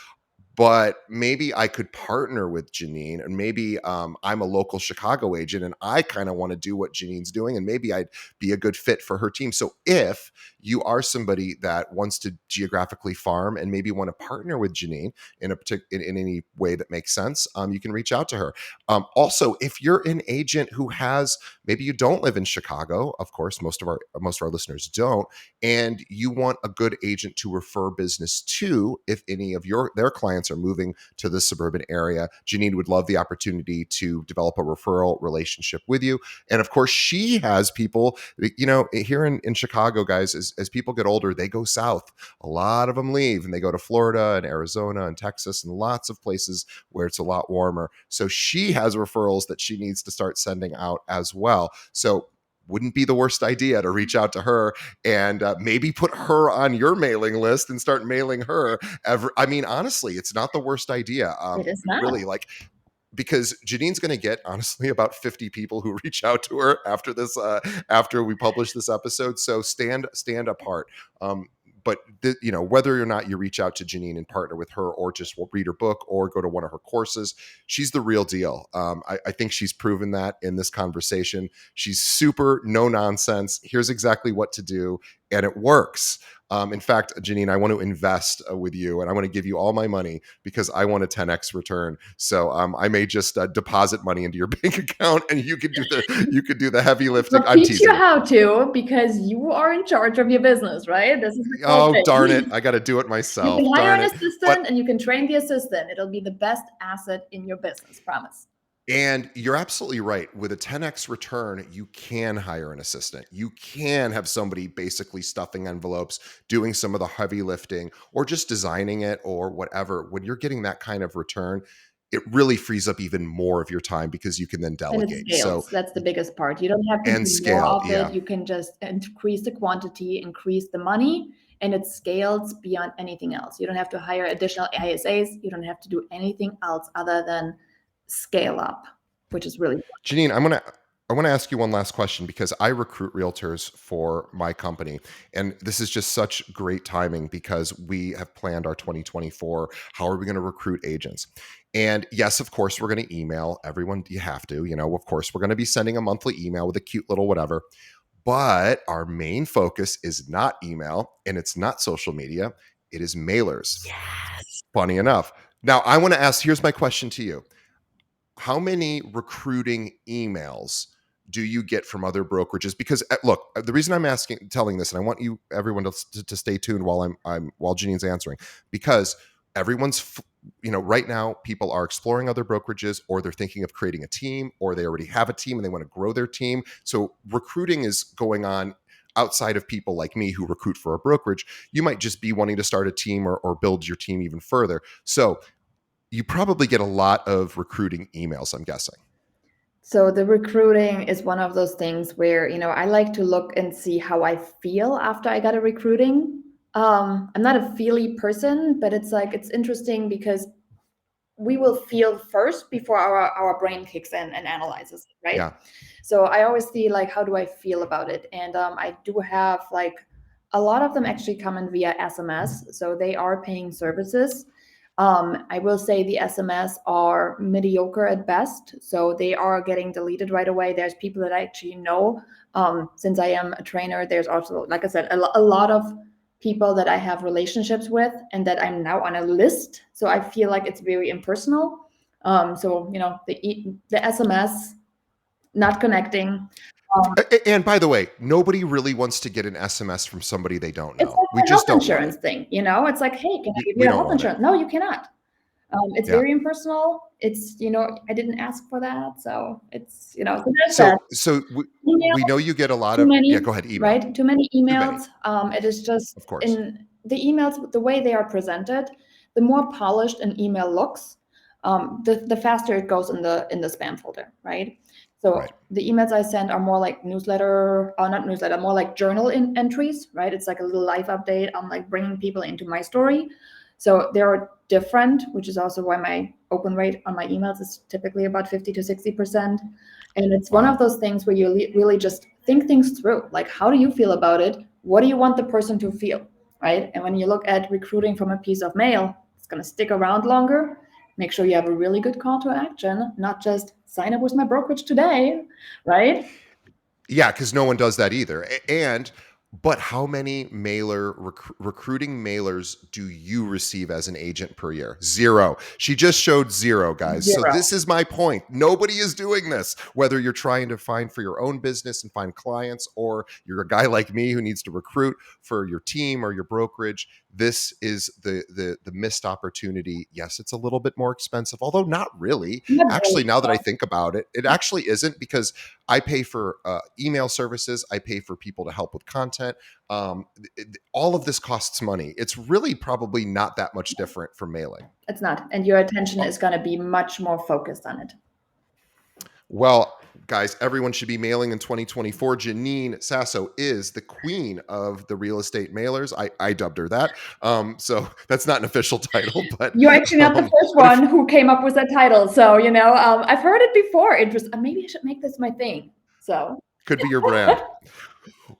but maybe I could partner with Janine, and maybe I'm a local Chicago agent and I kind of want to do what Janine's doing, and maybe I'd be a good fit for her team. So if you are somebody that wants to geographically farm and maybe want to partner with Janine in any way that makes sense, you can reach out to her. Also, if you're an agent who has, maybe you don't live in Chicago, of course, most of our listeners don't, and you want a good agent to refer business to, if any of their clients are moving to the suburban area, Janine would love the opportunity to develop a referral relationship with you. And of course, she has people, here in Chicago, guys, as people get older, they go south. A lot of them leave and they go to Florida and Arizona and Texas and lots of places where it's a lot warmer. So she has referrals that she needs to start sending out as well. So wouldn't be the worst idea to reach out to her and maybe put her on your mailing list and start mailing her. I mean, honestly, it's not the worst idea. It is not. Really, like, because Janine's going to get, honestly, about 50 people who reach out to her after this, after we publish this episode. So stand apart. But whether or not you reach out to Janine and partner with her, or just read her book or go to one of her courses, she's the real deal. I think she's proven that in this conversation. She's super no nonsense. Here's exactly what to do, and it works. In fact, Janine, I want to invest with you, and I want to give you all my money because I want a 10x return. So I may just deposit money into your bank account, and you could do the heavy lifting. I'll I'm teach you teasing. how to, because you are in charge of your business, right? This is the cool Oh, thing. darn it. I got to do it You myself. can hire Darn an it. assistant and you can train the assistant. It'll be the best asset in your business, promise. And you're absolutely right. With a 10x return, you can hire an assistant. You can have somebody basically stuffing envelopes, doing some of the heavy lifting, or just designing it or whatever. When you're getting that kind of return, it really frees up even more of your time, because you can then And it delegate. So, scales. That's the biggest part. You don't have to and do more scale. of Yeah. it. You can just increase the quantity, increase the money, and it scales beyond anything else. You don't have to hire additional ISAs. You don't have to do anything else other than scale up, which is really Janine, I want to ask you one last question, because I recruit realtors for my company. And this is just such great timing, because we have planned our 2024. How are we going to recruit agents? And yes, of course, we're going to email everyone. You have to, of course, we're going to be sending a monthly email with a cute little whatever. But our main focus is not email, and it's not social media. It is mailers. Yes. Funny enough. Now, I want to ask, here's my question to you. How many recruiting emails do you get from other brokerages? Because look, the reason I'm telling this, and I want everyone to stay tuned while while Janine's answering, because everyone's, right now people are exploring other brokerages, or they're thinking of creating a team, or they already have a team and they want to grow their team. So recruiting is going on outside of people like me who recruit for a brokerage. You might just be wanting to start a team or build your team even further. So you probably get a lot of recruiting emails, I'm guessing. So the recruiting is one of those things where, I like to look and see how I feel after I got a recruiting. I'm not a feely person, but it's interesting because we will feel first before our brain kicks in and analyzes it, right? Yeah. So I always see like, how do I feel about it? And I do have like a lot of them actually come in via SMS, so they are paying services. I will say the SMS are mediocre at best, so they are getting deleted right away. There's people that I actually know. Since I am a trainer, there's also, like I said, a lot of people that I have relationships with and that I'm now on a list. So I feel like it's very impersonal. So the SMS not connecting. And by the way, nobody really wants to get an SMS from somebody they don't It's know. like We a health just don't want insurance it. thing. It's like, hey, can I give We you a don't health want it. insurance? No, you cannot. It's Yeah. very impersonal. It's, I didn't ask for that. So it's, so there's So that. so we Emails, know you get a lot too of, yeah, many, go ahead, email. right? Too many Too many, emails. It is just of course. in the emails, the way they are presented, the more polished an email looks, the faster it goes in the spam folder, right? So Right. the emails I send are more like newsletter, or not newsletter, more like journal entries, right? It's like a little life update. I'm like bringing people into my story. So they're different, which is also why my open rate on my emails is typically about 50 to 60%. And it's one Wow. of those things where you really just think things through. Like, how do you feel about it? What do you want the person to feel? Right. And when you look at recruiting from a piece of mail, it's going to stick around longer. Make sure you have a really good call to action, not just sign up with my brokerage today. Right. Yeah, because no one does that either. But how many recruiting mailers do you receive as an agent per year? Zero. She just showed zero, guys. So Zero. this is my point. Nobody is doing this. Whether you're trying to find for your own business and find clients, or you're a guy like me who needs to recruit for your team or your brokerage, this is the missed opportunity. Yes, it's a little bit more expensive, although not really. Not Actually, really. now that I think about it, it actually isn't, because I pay for email services. I pay for people to help with content. All of this costs money. It's really probably not that much different from mailing. It's not. And your attention Uh, is going to be much more focused on it. Well, guys, everyone should be mailing in 2024. Janine Sasso is the queen of the real estate mailers. I dubbed her that. So that's not an official title, You're actually not the first but if one who came up with that title. So, I've heard it before. It was, maybe I should make this my thing. So, could be your brand.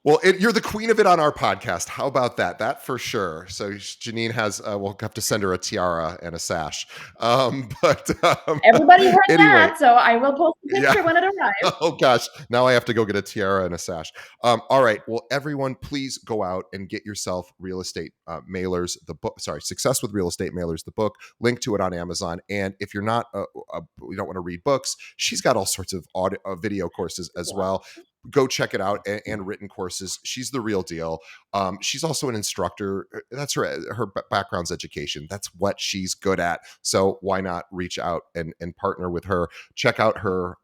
Well, you're the queen of it on our podcast. How about that? That for sure. So Janine has, we'll have to send her a tiara and a sash. But everybody heard anyway, that. So, I will post a yeah. picture when it arrives. Oh gosh, now I have to go get a tiara and a sash. All right, well, everyone, please go out and get yourself real estate mailers. The book, sorry, Success with Real Estate Mailers, the book. Link to it on Amazon. And if you're not, you don't want to read books, she's got all sorts of audio, video courses as well. Go check it out, and written courses. She's the real deal. She's also an instructor. That's her background's education. That's what she's good at. So why not reach out and partner with her? Check out her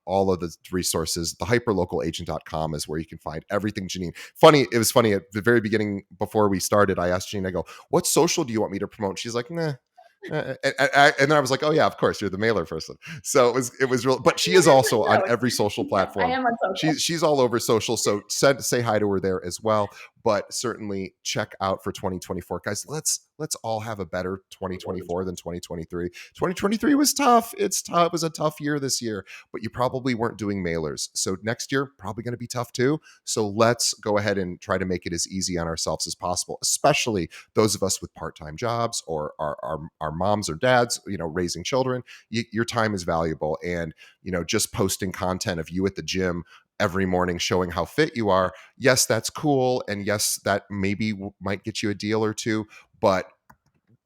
all of the resources. The hyperlocalagent.com is where you can find everything. Janine, it was funny at the very beginning before we started. I asked Janine, I go, what social do you want me to promote? She's like, nah. And then I was like, oh yeah, of course, you're the mailer person. So it was real. But she is also on every social Yeah, I platform. am on social. She's all over social. So say hi to her there as well. But certainly check out for 2024, guys. Let's all have a better 2024 than 2023. 2023 was tough. It's tough. It was a tough year this year, but you probably weren't doing mailers. So next year probably going to be tough too. So let's go ahead and try to make it as easy on ourselves as possible, especially those of us with part-time jobs, or our moms or dads, raising children. Your time is valuable, and just posting content of you at the gym every morning showing how fit you are, yes, that's cool, and yes, that maybe might get you a deal or two, but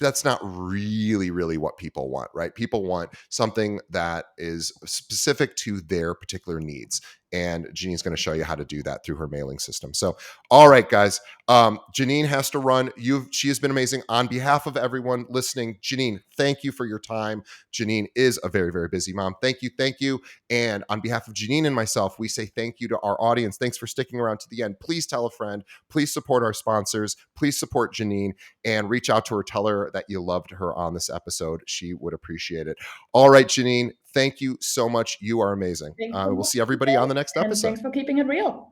that's not really what people want, right? People want something that is specific to their particular needs. And Janine's going to show you how to do that through her mailing system. So, all right, guys. Janine has to run. She has been amazing. On behalf of everyone listening, Janine, thank you for your time. Janine is a very busy mom. Thank you. And on behalf of Janine and myself, we say thank you to our audience. Thanks for sticking around to the end. Please tell a friend. Please support our sponsors. Please support Janine, and reach out to her. Tell her that you loved her on this episode. She would appreciate it. All right, Janine, Thank you so much. You are amazing. Thanks for We'll having see me everybody on today, the next and episode. thanks for keeping it real.